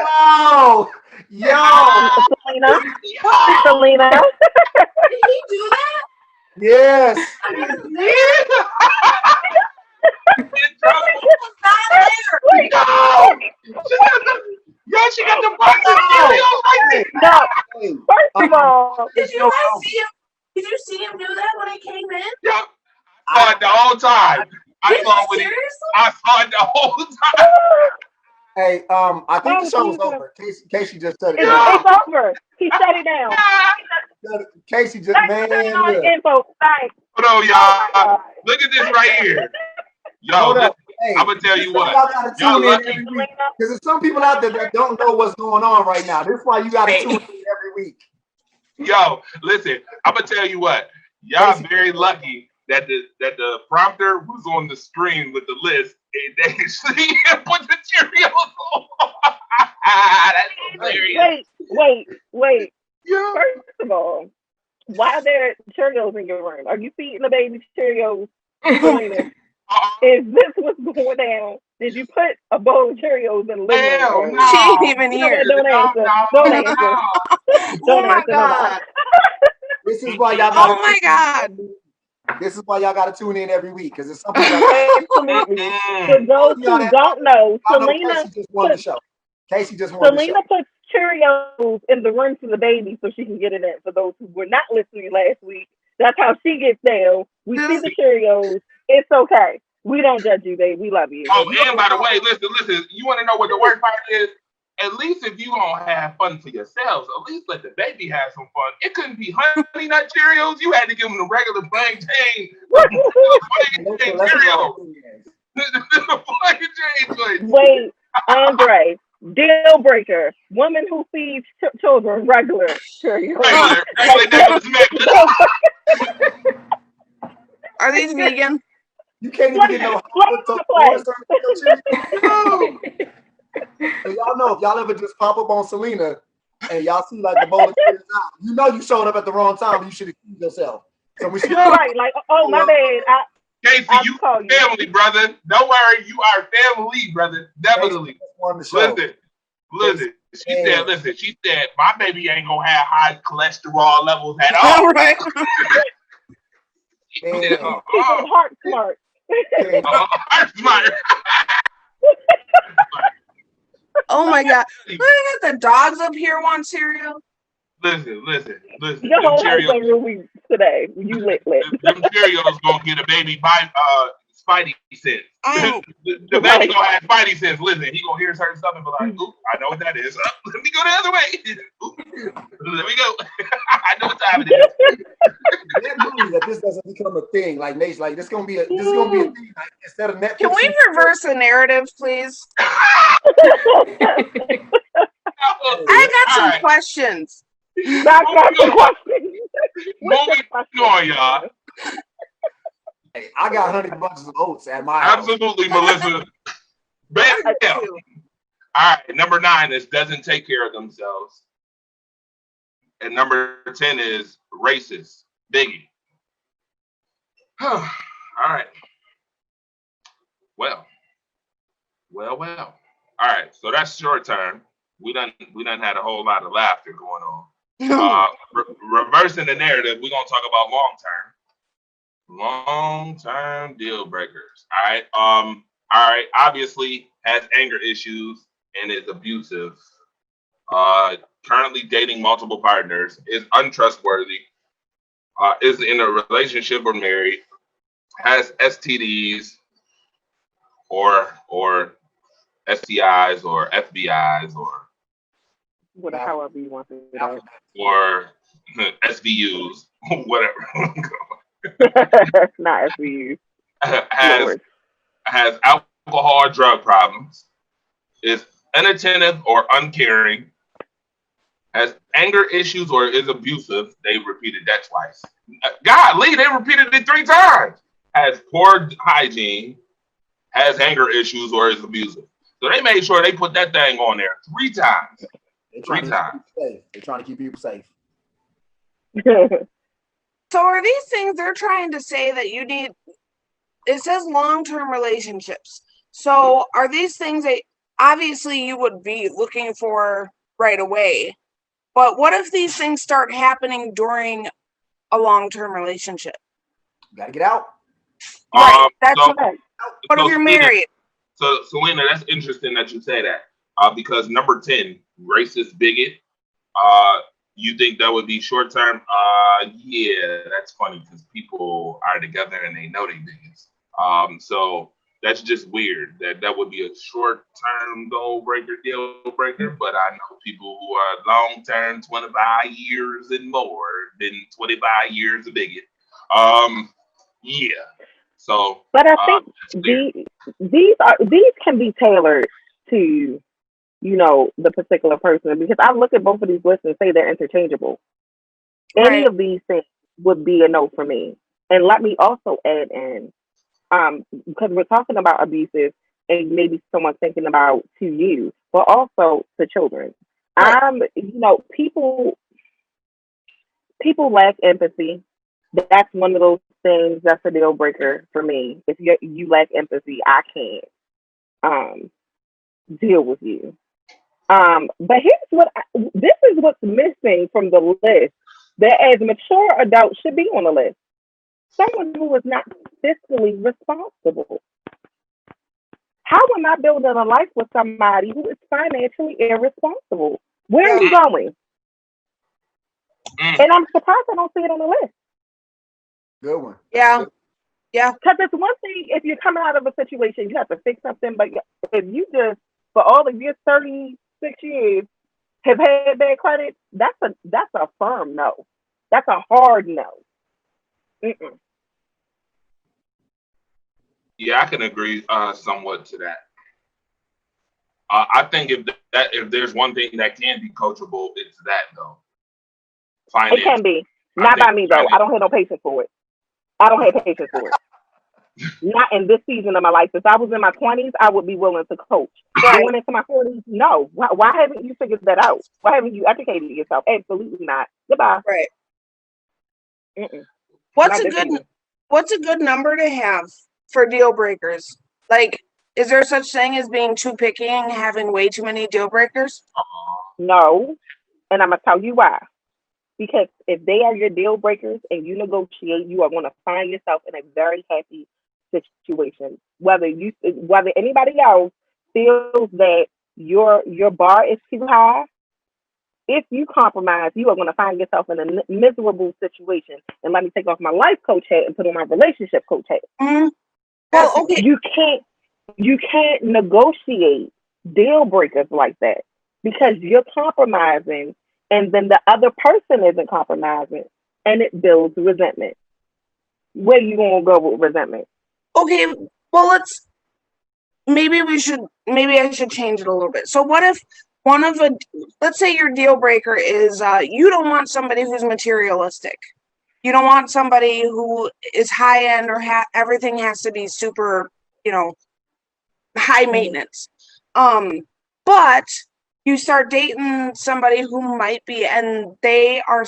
Speaker 2: Yo.
Speaker 4: Selena.
Speaker 5: Did he do that?
Speaker 2: Yes.
Speaker 1: She got the box of Cheerios right there.
Speaker 4: No. First of all,
Speaker 5: did you guys see him? Did you see him do that when he came in?
Speaker 1: Yeah. I saw it the whole time. I saw it the whole time.
Speaker 2: Hey, I think the show was over. Casey just shut it
Speaker 4: it's
Speaker 2: down.
Speaker 4: It's over. He shut it down.
Speaker 2: Casey just, man.
Speaker 4: Info. Thanks.
Speaker 1: Hold on, y'all. Look at this right here. Yo,
Speaker 2: hey,
Speaker 1: I'm going to tell you what.
Speaker 2: Y'all got to tune in every week. Because there's some people out there that don't know what's going on right now. This is why you got to tune in every week.
Speaker 1: Yo, listen, I'm going to tell you what. Y'all very lucky that the prompter was on the screen with the list and they actually put the Cheerios on. That's hilarious.
Speaker 4: Wait.
Speaker 1: Yeah.
Speaker 4: First of all, why are there Cheerios in your room? Are you feeding the baby Cheerios? Is this what's going down? Did you put a bowl of Cheerios in the living room?
Speaker 1: No.
Speaker 5: She ain't even here.
Speaker 4: Don't answer. Don't answer. Don't answer.
Speaker 5: God.
Speaker 2: This is why y'all got.
Speaker 5: Oh my God.
Speaker 2: This is why y'all got to tune in every week because it's something. Absolutely.
Speaker 4: For those who don't know, Selena
Speaker 2: just won the show. Casey just won the show.
Speaker 4: Selena puts Cheerios in the room for the baby so she can get it in. For those who were not listening last week, that's how she gets down. We see the Cheerios. It's okay. We don't judge you, babe. We love you.
Speaker 1: Oh, and by the way, listen. You want to know what the worst part is? At least if you don't have fun for yourselves, at least let the baby have some fun. It couldn't be Honey Nut Cheerios. You had to give them the regular plain Jane Cheerios.
Speaker 4: Wait, Andre. Deal breaker. Woman who feeds children regular Cheerios.
Speaker 5: Are these vegan?
Speaker 2: You can't even get no. So y'all know if y'all ever just pop up on Selena and y'all see like the bowl of Cheerios out, you know you showed up at the wrong time. You should excuse yourself. So we should.
Speaker 4: Right, like my bad.
Speaker 1: Casey, you family, brother. Don't worry, you are family, brother. Definitely. Listen. She said, my baby ain't gonna have high cholesterol levels at all.
Speaker 5: Right.
Speaker 4: Heart smart.
Speaker 1: Heart smart.
Speaker 5: Oh my God. Look at the dogs up here want cereal.
Speaker 1: Listen.
Speaker 4: Your
Speaker 1: Them
Speaker 4: whole house
Speaker 1: Cheerios,
Speaker 4: on Ruby today. You lit.
Speaker 1: them Cheerios gonna get a baby by Spidey sense.
Speaker 5: Oh,
Speaker 1: The baby gonna have Spidey sense. Listen, he gonna hear certain stuff and be like, "Oop, I know what that is. Let me go the other way. Oop, let me go. I know what time it is."
Speaker 2: That means that this doesn't become a thing. Like Nation, like this is gonna be a thing. Like, instead of Netflix.
Speaker 5: can we reverse the narrative, please? I got some questions.
Speaker 1: Moving on, y'all.
Speaker 2: Hey, I got 100 bucks of oats at my house.
Speaker 1: Absolutely, Melissa. Bam. All right, number 9 is doesn't take care of themselves. And number 10 is racist. Biggie. All right. Well. All right, so that's short term. We done had a whole lot of laughter going on. Reversing the narrative, we're gonna talk about long-term deal breakers. All right. Obviously has anger issues and is abusive. Currently dating multiple partners, is untrustworthy, is in a relationship or married, has STDs or STIs or FBIs or
Speaker 4: however you want to do that.
Speaker 1: or SVUs, whatever.
Speaker 4: Not SVUs.
Speaker 1: has alcohol or drug problems, is inattentive or uncaring, has anger issues or is abusive. They repeated that twice. Golly, they repeated it 3 times. Has poor hygiene, has anger issues or is abusive. So they made sure they put that thing on there 3 times.
Speaker 2: They're trying to keep people safe.
Speaker 5: So are these things they're trying to say that you need? It says long-term relationships. So are these things that obviously you would be looking for right away? But what if these things start happening during a long-term relationship?
Speaker 2: You gotta get out.
Speaker 5: Right. That's right. What if you're married?
Speaker 1: So Selena, that's interesting that you say that. Because number 10, racist bigot. You think that would be short term? Yeah, that's funny because people are together and they know they bigots. So that's just weird. That would be a short term deal breaker. But I know people who are long term, 25 years and more, been 25 years a bigot. Yeah. So,
Speaker 4: but I think these can be tailored to, the particular person, because I look at both of these lists and say they're interchangeable. Any of these things would be a no for me. And let me also add in, because we're talking about abusive and maybe someone's thinking about to you, but also to children. People lack empathy. That's one of those things that's a deal breaker for me. If you lack empathy, I can't deal with you. But this is what's missing from the list that as mature adults should be on the list. Someone who is not fiscally responsible. How am I building a life with somebody who is financially irresponsible? Where are you going? And I'm surprised I don't see it on the list.
Speaker 2: Good one.
Speaker 5: Yeah.
Speaker 4: Because it's one thing if you're coming out of a situation, you have to fix something, but if you just, for all of your 36 years, have had bad credit, that's a firm no. That's a hard no. Mm-mm.
Speaker 1: Yeah, I can agree somewhat to that. I think if there's one thing that can be coachable, it's that though.
Speaker 4: Finance. It can be. Not by me though. I don't have no patience for it. Not in this season of my life. If I was in my 20s, I would be willing to coach. Going into my 40s, no. Why haven't you figured that out? Why haven't you educated yourself? Absolutely not. Goodbye.
Speaker 5: Right.
Speaker 4: Mm-mm.
Speaker 5: What's a good number to have for deal breakers? Like, is there such thing as being too picky and having way too many deal breakers?
Speaker 4: No. And I'm going to tell you why. Because if they are your deal breakers and you negotiate, you are going to find yourself in a very happy situation. Whether anybody else feels that your bar is too high, if you compromise, you are going to find yourself in a miserable situation. And let me take off my life coach hat and put on my relationship coach hat.
Speaker 5: Mm-hmm. Well, okay.
Speaker 4: You can't negotiate deal breakers like that because you're compromising, and then the other person isn't compromising, and it builds resentment. Where you gonna go with resentment?
Speaker 5: Okay, well, maybe I should change it a little bit. So what if let's say your deal breaker is you don't want somebody who's materialistic. You don't want somebody who is high end or everything has to be super, high maintenance. But you start dating somebody who might be, and they are.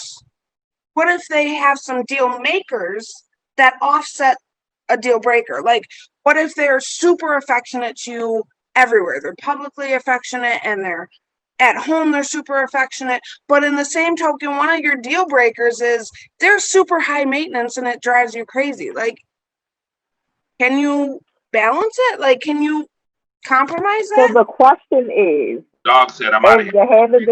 Speaker 5: What if they have some deal makers that offset a deal breaker? Like, what if they're super affectionate to you everywhere? They're publicly affectionate and they're at home, they're super affectionate. But in the same token, one of your deal breakers is they're super high maintenance and it drives you crazy. Like, can you balance it? Like, can you compromise that?
Speaker 4: So the question is,
Speaker 1: Dog said, I'm out of
Speaker 4: as
Speaker 1: here.
Speaker 4: you're having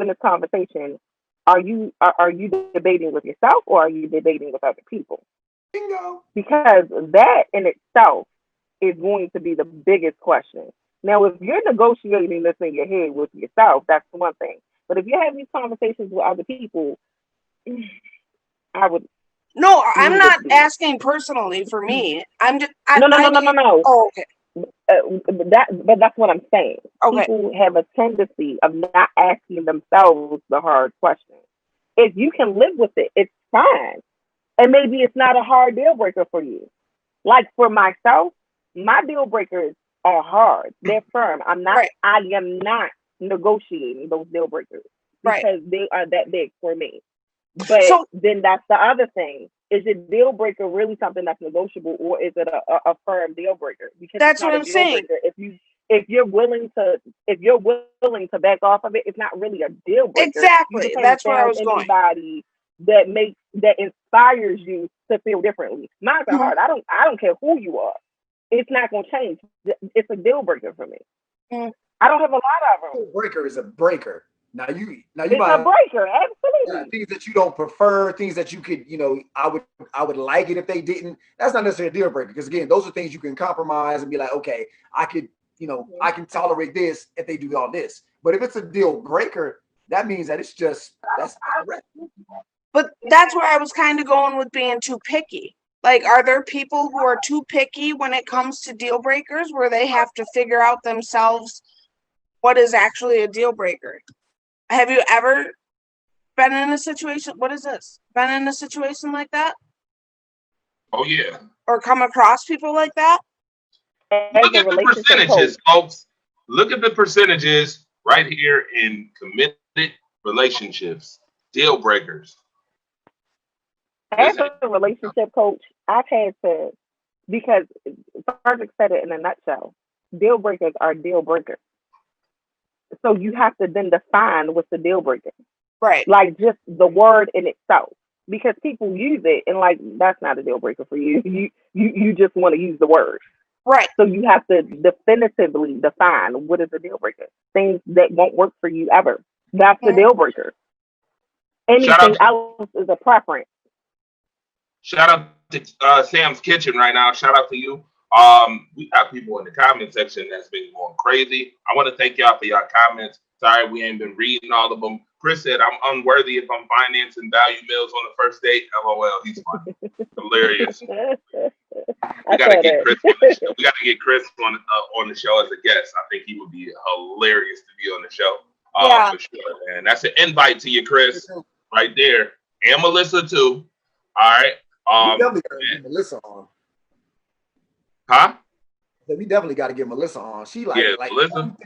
Speaker 4: this conversation, are you debating with yourself or are you debating with other people?
Speaker 2: Bingo.
Speaker 4: Because that in itself is going to be the biggest question. Now, if you're negotiating this in your head with yourself, that's one thing. But if you're having these conversations with other people, I would.
Speaker 5: No, I'm not asking personally for me. I'm just.
Speaker 4: No.
Speaker 5: Oh, okay.
Speaker 4: But that's what I'm saying.
Speaker 5: Okay.
Speaker 4: People have a tendency of not asking themselves the hard question. If you can live with it, it's fine. And maybe it's not a hard deal breaker for you. Like for myself, my deal breakers are hard. They're firm. I am not negotiating those deal breakers because they are that big for me. But then that's the other thing. Is your deal breaker really something that's negotiable, or is it a firm deal breaker? Because
Speaker 5: that's what I'm saying.
Speaker 4: If you're willing to back off of it, it's not really a deal breaker.
Speaker 5: Exactly. That's where I was going.
Speaker 4: Anybody that inspires you to feel differently. Mine's are hard. I don't care who you are. It's not going to change. It's a deal breaker for me. I don't have a lot of them.
Speaker 2: Deal breaker is a breaker. Now you
Speaker 4: it's a breaker, absolutely.
Speaker 2: Things that you don't prefer, things that you could, I would like it if they didn't. That's not necessarily a deal breaker because again, those are things you can compromise and be like, okay, I could, I can tolerate this if they do all this. But if it's a deal breaker, that means that it's just that's correct.
Speaker 5: But that's where I was kind of going with being too picky. Like, are there people who are too picky when it comes to deal breakers where they have to figure out themselves what is actually a deal breaker? Have you ever been in a situation? What is this? Been in a situation like that?
Speaker 1: Oh, yeah.
Speaker 5: Or come across people like that?
Speaker 1: Look at the percentages, folks. Look at the percentages right here in committed relationships, deal breakers.
Speaker 4: As a relationship coach, I've had to, because Frederick said it in a nutshell, deal breakers are deal breakers. So you have to then define what's the deal breaker.
Speaker 5: Right.
Speaker 4: Like just the word in itself. Because people use it and like, that's not a deal breaker for you. You just want to use the word.
Speaker 5: Right.
Speaker 4: So you have to definitively define what is a deal breaker. Things that won't work for you ever. That's the deal breaker. Anything else is a preference.
Speaker 1: Shout out to Sam's Kitchen right now. Shout out to you. We have people in the comment section that's been going crazy. I want to thank y'all for y'all comments. Sorry we ain't been reading all of them. Chris said, I'm unworthy if I'm financing value meals on the first date. LOL, he's funny. Hilarious. We got to get Chris on the show. We got to get Chris on the show as a guest. I think he would be hilarious to be on the show. For sure, man. That's an invite to you, Chris, right there. And Melissa, too. All right.
Speaker 2: We definitely got to get Melissa on.
Speaker 1: Huh?
Speaker 2: We definitely got to get Melissa on. She
Speaker 1: Melissa.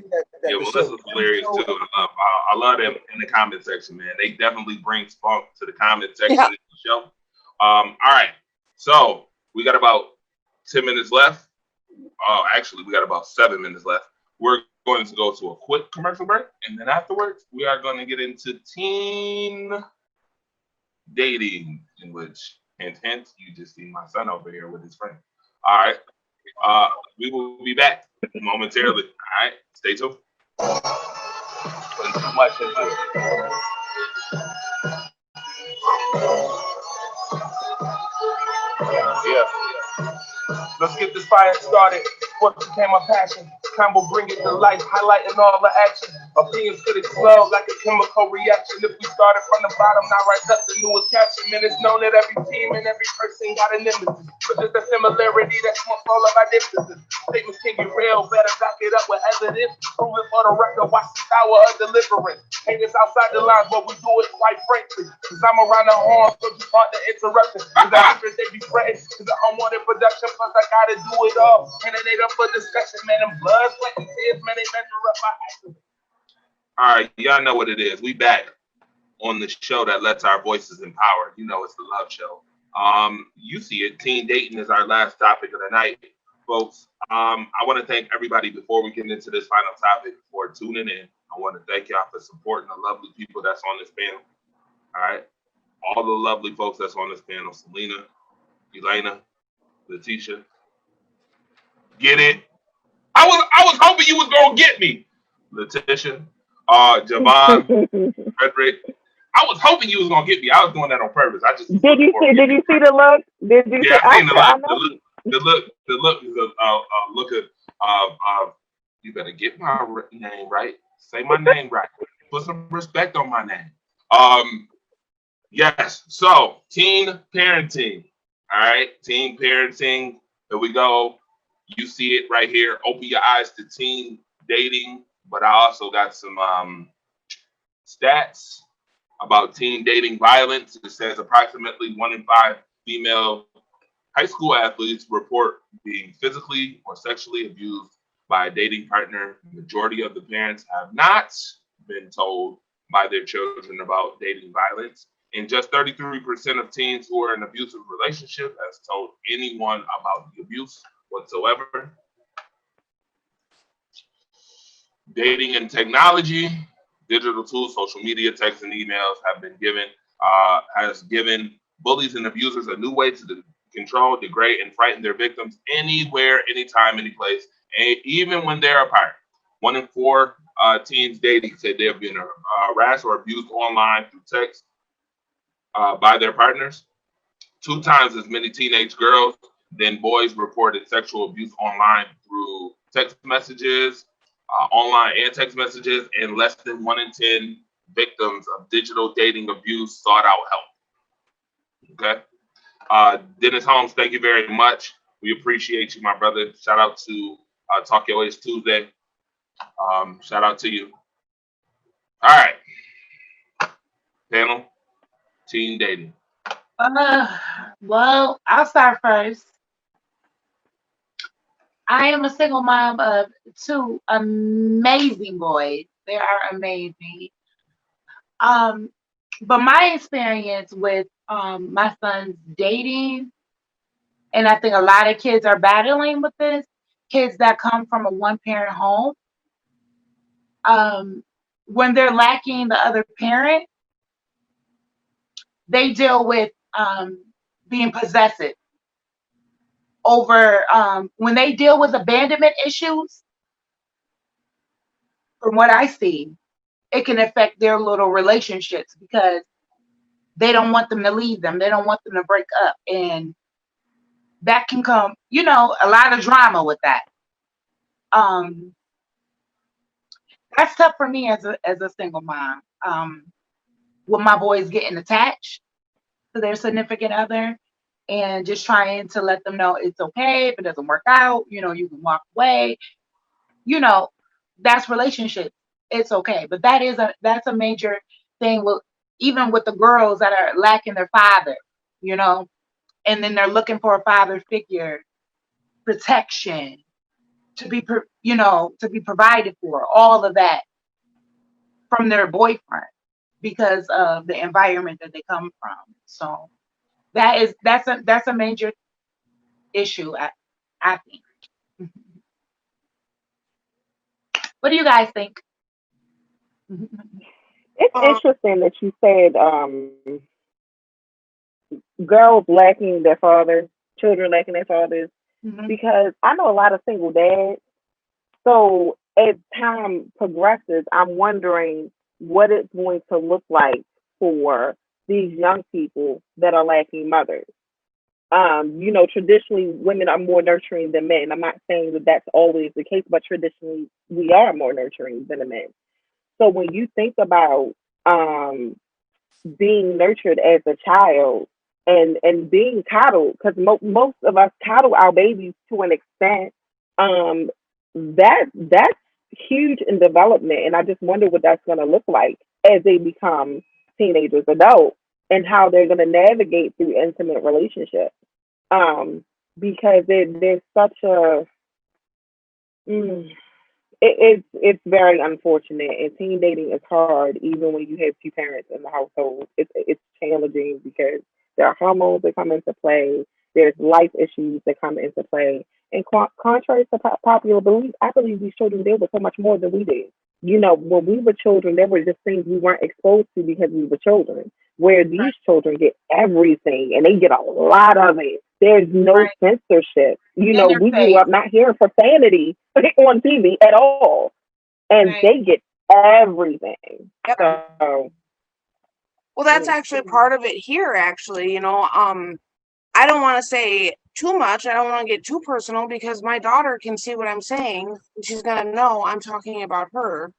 Speaker 1: Melissa's hilarious too. I love them in the comment section, man. They definitely bring spunk to the comment section of the show. All right, so we got about 10 minutes left. Actually, we got about 7 minutes left. We're going to go to a quick commercial break, and then afterwards, we are going to get into teen dating, in which, hint, hint, you just see my son over here with his friend. All right. We will be back momentarily. All right, stay tuned. Putting too much into it. Yeah. Let's get this fire started. Sports became my passion. Combo bring it to life, highlighting all the action. Opinions could explode like a chemical reaction. If we started from the bottom, now right up the newest caption. And it's known that every team and every person got an nemesis. But there's a similarity that's more full of our differences. Statements can get real, better back it up with evidence. Prove it for the record, watch the power of deliverance. Haters outside the lines, but we do it quite frankly. Cause I'm around the horn, so you start the interruption. Cause the haters they be spreading. Cause the unwanted production, plus I gotta do it all. And it ain't up for discussion, man. Them blood, sweat, and tears, man, they measure up my actions. All right, y'all know what it is. We back on the show that lets our voices empower. You know, it's the love show. You see it. Teen dating is our last topic of the night, folks. I want to thank everybody before we get into this final topic for tuning in. I want to thank y'all for supporting the lovely people that's on this panel. All right, all the lovely folks that's on this panel: Selena, Elena, Letitia. Get it? I was hoping you was gonna get me, Letitia, Javon, Frederick. I was hoping you was gonna get me. I was doing that on purpose. I just
Speaker 4: Did you see the look? Did you
Speaker 1: yeah,
Speaker 4: see?
Speaker 1: I seen the
Speaker 4: I
Speaker 1: look.
Speaker 4: know.
Speaker 1: The look is a look of you better get my name right. Say my name right. Put some respect on my name. Yes. So teen parenting. All right, teen parenting. Here we go. You see it right here. Open your eyes to teen dating. But I also got some stats about teen dating violence. It says approximately 1 in 5 female high school athletes report being physically or sexually abused by a dating partner. The majority of the parents have not been told by their children about dating violence. And just 33% of teens who are in an abusive relationship has told anyone about the abuse whatsoever. Dating and technology, digital tools, social media, texts, and emails has given bullies and abusers a new way to control, degrade, and frighten their victims anywhere, anytime, any place, and even when they're apart. 1 in 4 teens dating said they have been harassed or abused online through text by their partners. 2 times as many teenage girls than boys reported sexual abuse online through text messages, online and text messages, and less than 1 in 10 victims of digital dating abuse sought out help. Okay. Dennis Holmes, thank you very much. We appreciate you, my brother. Shout out to Talk Your Ways Tuesday. Shout out to you. All right. Panel, teen dating.
Speaker 3: Well, I'll start first. I am a single mom of 2 amazing boys. They are amazing. But my experience with my son's dating, and I think a lot of kids are battling with this, kids that come from a one-parent home, when they're lacking the other parent, they deal with being possessive over when they deal with abandonment issues. From what I see, it can affect their little relationships because they don't want them to leave them. They don't want them to break up. And that can come, a lot of drama with that. That's tough for me as a single mom. With my boys getting attached to their significant other and just trying to let them know it's okay if it doesn't work out, you can walk away. That's relationship. It's okay. But that's a major thing with even with the girls that are lacking their father, and then they're looking for a father figure, protection, to be provided for, all of that from their boyfriend because of the environment that they come from. So that's a major issue, I think. What do you guys think?
Speaker 4: It's interesting that you said girls lacking their fathers, children lacking their fathers.
Speaker 3: Mhm.
Speaker 4: because I know a lot of single dads. So as time progresses, I'm wondering what it's going to look like for these young people that are lacking mothers. Traditionally women are more nurturing than men. I'm not saying that that's always the case, but traditionally we are more nurturing than the men. So when you think about um, being nurtured as a child and being coddled, because most of us coddle our babies to an extent, um, that's huge in development, and I just wonder what that's going to look like as they become teenagers, adults, and how they're going to navigate through intimate relationships. Um, because there's such a mm, it's very unfortunate, and teen dating is hard even when you have two parents in the household. It's challenging because there are hormones that come into play. There's life issues that come into play, and contrary to popular belief, I believe these children deal with so much more than we did. When we were children, there were just things we weren't exposed to because we were children. Where these children get everything, and they get a lot of it. There's no
Speaker 3: Right.
Speaker 4: censorship.
Speaker 3: In your
Speaker 4: We grew
Speaker 3: face.
Speaker 4: up not hearing profanity on TV at all, and
Speaker 3: Right.
Speaker 4: they get everything.
Speaker 5: Yep.
Speaker 4: So,
Speaker 5: Well, that's
Speaker 4: mm,
Speaker 5: actually part of it here, actually. I don't want to say too much. I don't want to get too personal because my daughter can see what I'm saying. She's going to know I'm talking about her.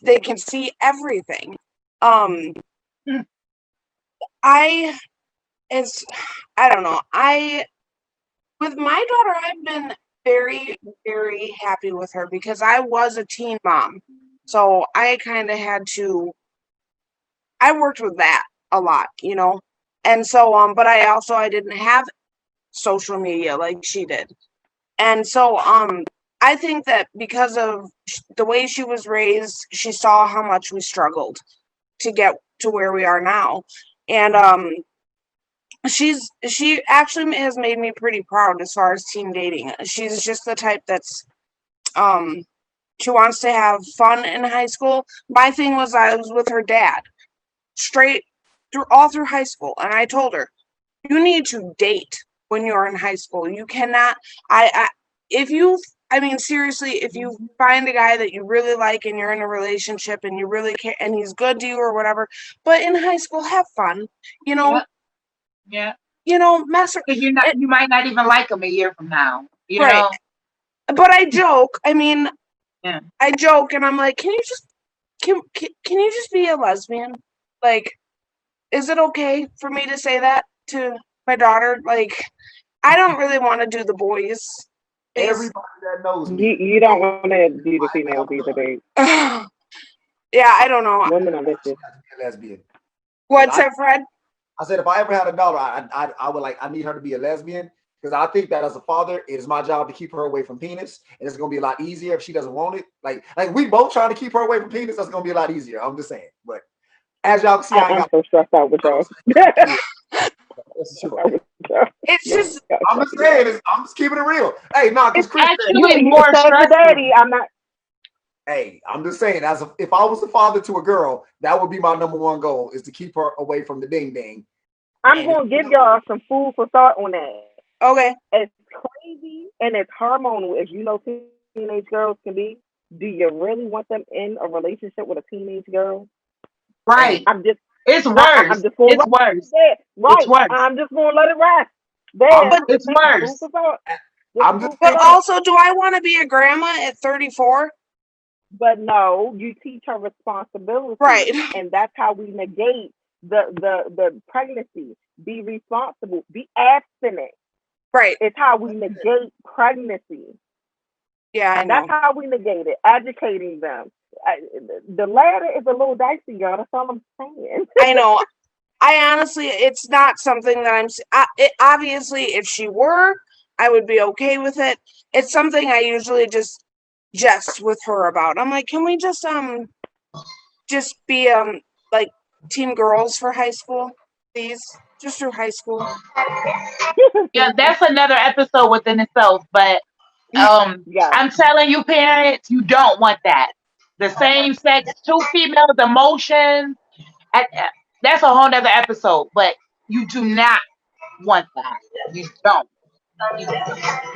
Speaker 5: They can see everything. Um,
Speaker 3: Mm.
Speaker 5: I, it's, I don't know. With my daughter, I've been very, very happy with her because I was a teen mom. So I kind of I worked with that a lot. And so, but I didn't have social media like she did. And so, I think that because of the way she was raised, she saw how much we struggled to get to where we are now. And, she actually has made me pretty proud as far as teen dating. She's just the type that's, um, she wants to have fun in high school. My thing was I was with her dad straight through all through high school, and I told her, you need to date when you're in high school. You cannot. I if you. I mean, seriously, if you find a guy that you really like and you're in a relationship and you really care and he's good to you or whatever, but in high school, have fun. You know,
Speaker 3: Yeah. Yeah.
Speaker 5: mess around.
Speaker 3: Because you might not even like him a year from now.
Speaker 5: Right. But I joke. I mean,
Speaker 3: Yeah.
Speaker 5: I joke and I'm like, can you just be a lesbian? Like, is it okay for me to say that to my daughter? Like, I don't really want to do the boys.
Speaker 2: Everybody that knows me,
Speaker 4: you don't want to do the females either, babe.
Speaker 5: Yeah, I don't know.
Speaker 4: Women are
Speaker 2: she
Speaker 4: vicious.
Speaker 2: has to be a lesbian.
Speaker 5: What's that, Fred?
Speaker 2: I said if I ever had a daughter, I would I need her to be a lesbian because I think that as a father, it is my job to keep her away from penis, and it's gonna be a lot easier if she doesn't want it. Like we both trying to keep her away from penis. That's gonna be a lot easier. I'm just saying. But as y'all can see, I ain't
Speaker 4: I'm
Speaker 2: got.
Speaker 4: so stressed out with y'all.
Speaker 2: That's true.
Speaker 5: It's just
Speaker 2: I'm just saying. I'm just keeping it real. Hey, no, because
Speaker 3: It's
Speaker 2: Chris said,
Speaker 3: actually more
Speaker 4: so as a
Speaker 3: stressful.
Speaker 4: daddy, I'm not.
Speaker 2: hey, I'm just saying, if I was a father to a girl, that would be my number one goal is to keep her away from the ding ding.
Speaker 4: I'm going to give y'all some food for thought on that.
Speaker 5: okay.
Speaker 4: As crazy and as hormonal as teenage girls can be, do you really want them in a relationship with a teenage girl?
Speaker 3: Right. It's worse.
Speaker 4: I'm just going
Speaker 3: It's worse.
Speaker 4: there. Right.
Speaker 3: It's worse.
Speaker 4: I'm just going to let it rest.
Speaker 5: But
Speaker 3: it's worse.
Speaker 4: Food for thought.
Speaker 5: But also, do I want to be a grandma at 34?
Speaker 4: But no, you teach her responsibility,
Speaker 5: right?
Speaker 4: And that's how we negate the pregnancy. Be responsible. Be abstinent.
Speaker 5: Right.
Speaker 4: It's how we negate pregnancy.
Speaker 5: Yeah, I know.
Speaker 4: That's how we negate it. Educating them. The ladder is a little dicey, y'all. That's all I'm saying.
Speaker 5: I know. I honestly, it's not something that obviously, if she were, I would be okay with it. It's something I usually just jest with her about. I'm like, can we just be like teen girls for high school, please? Just through high school.
Speaker 3: Yeah, that's another episode within itself. But
Speaker 4: yeah.
Speaker 3: I'm telling you, parents, you don't want that. The same sex, two females, emotions. That's a whole nother episode. But you do not want that. You don't.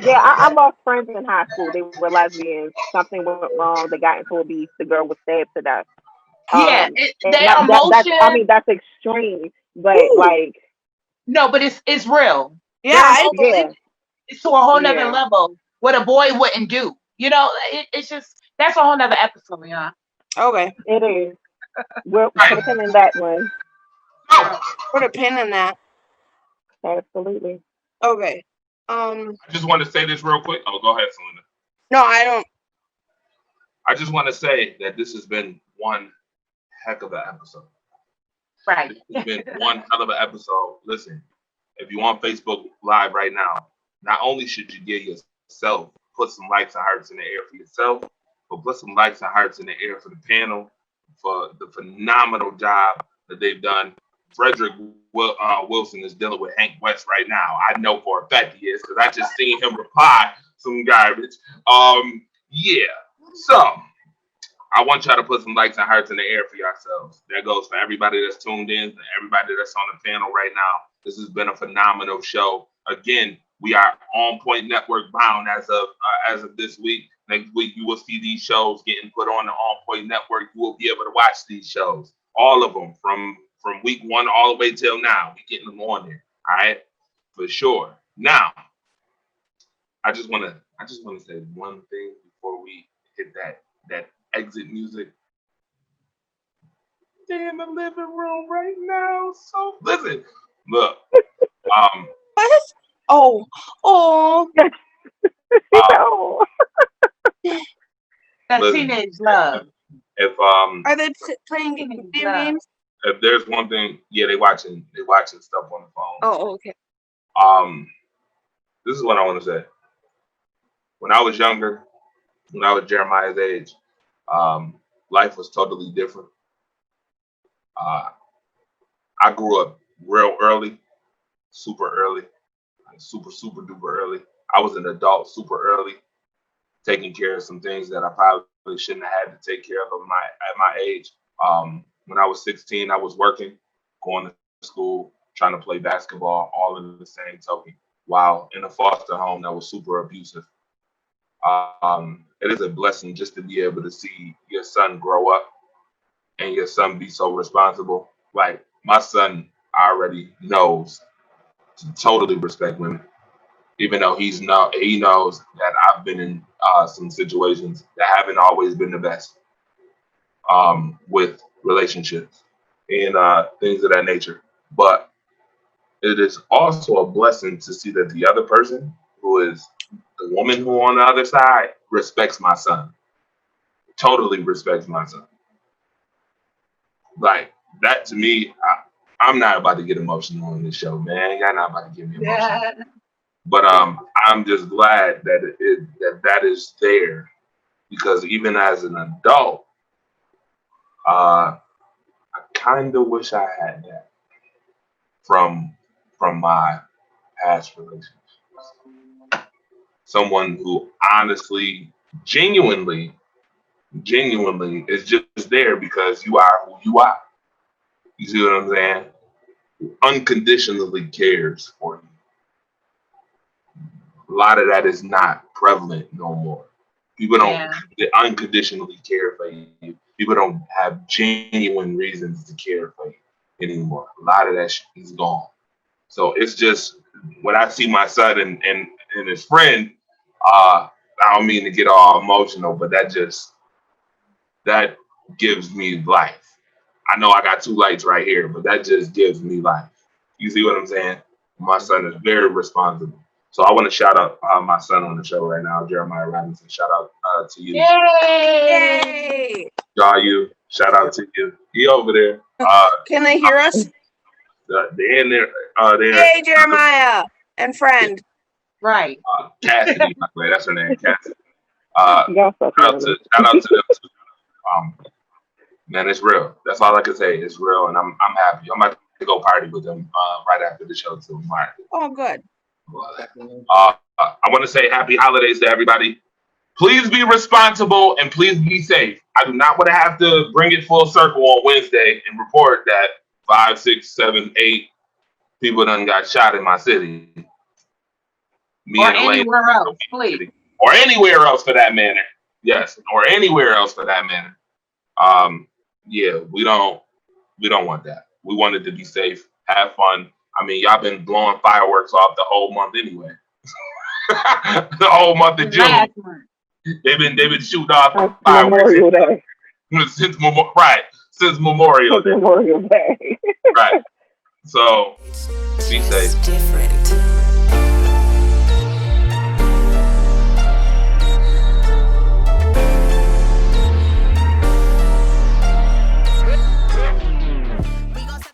Speaker 4: Yeah, I lost friends in high school. They were lesbians. Something went wrong. They got into a beef. The girl was stabbed to death.
Speaker 3: Yeah,
Speaker 4: And
Speaker 3: their
Speaker 4: that's I
Speaker 3: emotion.
Speaker 4: mean that's extreme, but
Speaker 5: Ooh,
Speaker 4: like
Speaker 3: No, but it's real.
Speaker 5: yeah,
Speaker 3: Their
Speaker 5: I
Speaker 3: emotion
Speaker 4: yeah,
Speaker 3: is to a whole nother
Speaker 4: yeah,
Speaker 3: level. What a boy wouldn't do. It's just that's a whole nother episode,
Speaker 5: okay.
Speaker 4: it is. We'll put
Speaker 1: Right.
Speaker 4: a pin in that one.
Speaker 1: So,
Speaker 5: Put a pin in that.
Speaker 4: Absolutely.
Speaker 5: Okay.
Speaker 1: I just want to say this real quick. Oh, go ahead, Selena.
Speaker 5: No, I don't.
Speaker 1: I just want to say that this has been one heck of an episode.
Speaker 3: Right.
Speaker 1: This has been one hell of an episode. Listen, if you're on Facebook Live right now, not only should you give yourself, put some likes and hearts in the air for yourself, but put some likes and hearts in the air for the panel, for the phenomenal job that they've done. Frederick Wilson is dealing with Hank West right now. I know for a fact he is because I just seen him reply some garbage. Yeah. So I want y'all to put some likes and hearts in the air for yourselves. That goes for everybody that's tuned in, and everybody that's on the panel right now. This has been a phenomenal show. Again, we are OnPoint Network bound as of this week. Next week, you will see these shows getting put on the OnPoint Network. You will be able to watch these shows, all of them, from week one all the way till now. We getting them on there, all right, for sure. Now, I just want to say one thing before we hit that exit music. They're in the living room right now. So listen, look,
Speaker 5: What? Oh,
Speaker 4: No.
Speaker 3: That
Speaker 1: listen,
Speaker 3: teenage love.
Speaker 1: if
Speaker 5: are they playing video games?
Speaker 1: if there's one thing, yeah, they watching stuff on the phone.
Speaker 5: Oh, okay.
Speaker 1: This is what I want to say. When I was younger, when I was Jeremiah's age, life was totally different. Uh, I grew up real early, super early, like super duper early. I was an adult super early, taking care of some things that I probably shouldn't have had to take care of at my age. When I was 16, I was working, going to school, trying to play basketball, all in the same token, while in a foster home that was super abusive. It is a blessing just to be able to see your son grow up and your son be so responsible. Like my son already knows to totally respect women, even though he knows that I've been in some situations that haven't always been the best with relationships and things of that nature. But it is also a blessing to see that the other person, who is the woman who on the other side, respects my son, totally respects my son. Like that to me, I'm not about to get emotional on this show, man. Y'all not about to get me emotional.
Speaker 3: Yeah.
Speaker 1: But I'm just glad that that is there, because even as an adult, I kind of wish I had that from my past relationships. Someone who honestly, genuinely is just there because you are who you are. You see what I'm saying? Unconditionally cares for you. A lot of that is not prevalent no more. People don't unconditionally care for you. People don't have genuine reasons to care for you anymore. A lot of that shit is gone. So it's just when I see my son and his friend, I don't mean to get all emotional, but that gives me life. I know I got two lights right here, but that just gives me life. You see what I'm saying? My son is very responsible. So I want to shout out my son on the show right now, Jeremiah Robinson. Shout out to you.
Speaker 3: Yay!
Speaker 5: Yay!
Speaker 1: Shout out to you. He over there.
Speaker 5: Can they hear us?
Speaker 1: They're in there.
Speaker 5: Yay, Jeremiah and friend.
Speaker 3: Right.
Speaker 1: Cassidy, by the way, that's her name, Cassidy.
Speaker 4: Y'all so
Speaker 1: Shout out
Speaker 4: funny.
Speaker 1: to them too. Man, it's real. That's all I can say. It's real, and I'm happy. I'm about to go party with them right after the show too.
Speaker 5: Oh, good.
Speaker 1: I want to say happy holidays to everybody. Please be responsible and please be safe. I do not want to have to bring it full circle on Wednesday and report that 5, 6, 7, 8 people done got shot in my city. me
Speaker 3: Or
Speaker 1: and Elaine,
Speaker 3: anywhere else, please.
Speaker 1: or anywhere else for that matter. Yes, or anywhere else for that matter. Yeah, we don't want that. We want it to be safe, have fun. I mean, y'all been blowing fireworks off the whole month anyway. The whole month of June,
Speaker 3: Last month.
Speaker 1: they've been shooting off fireworks
Speaker 4: Memorial Day.
Speaker 1: since Memorial Day.
Speaker 4: Memorial Day.
Speaker 1: Right. So be safe.
Speaker 9: Different.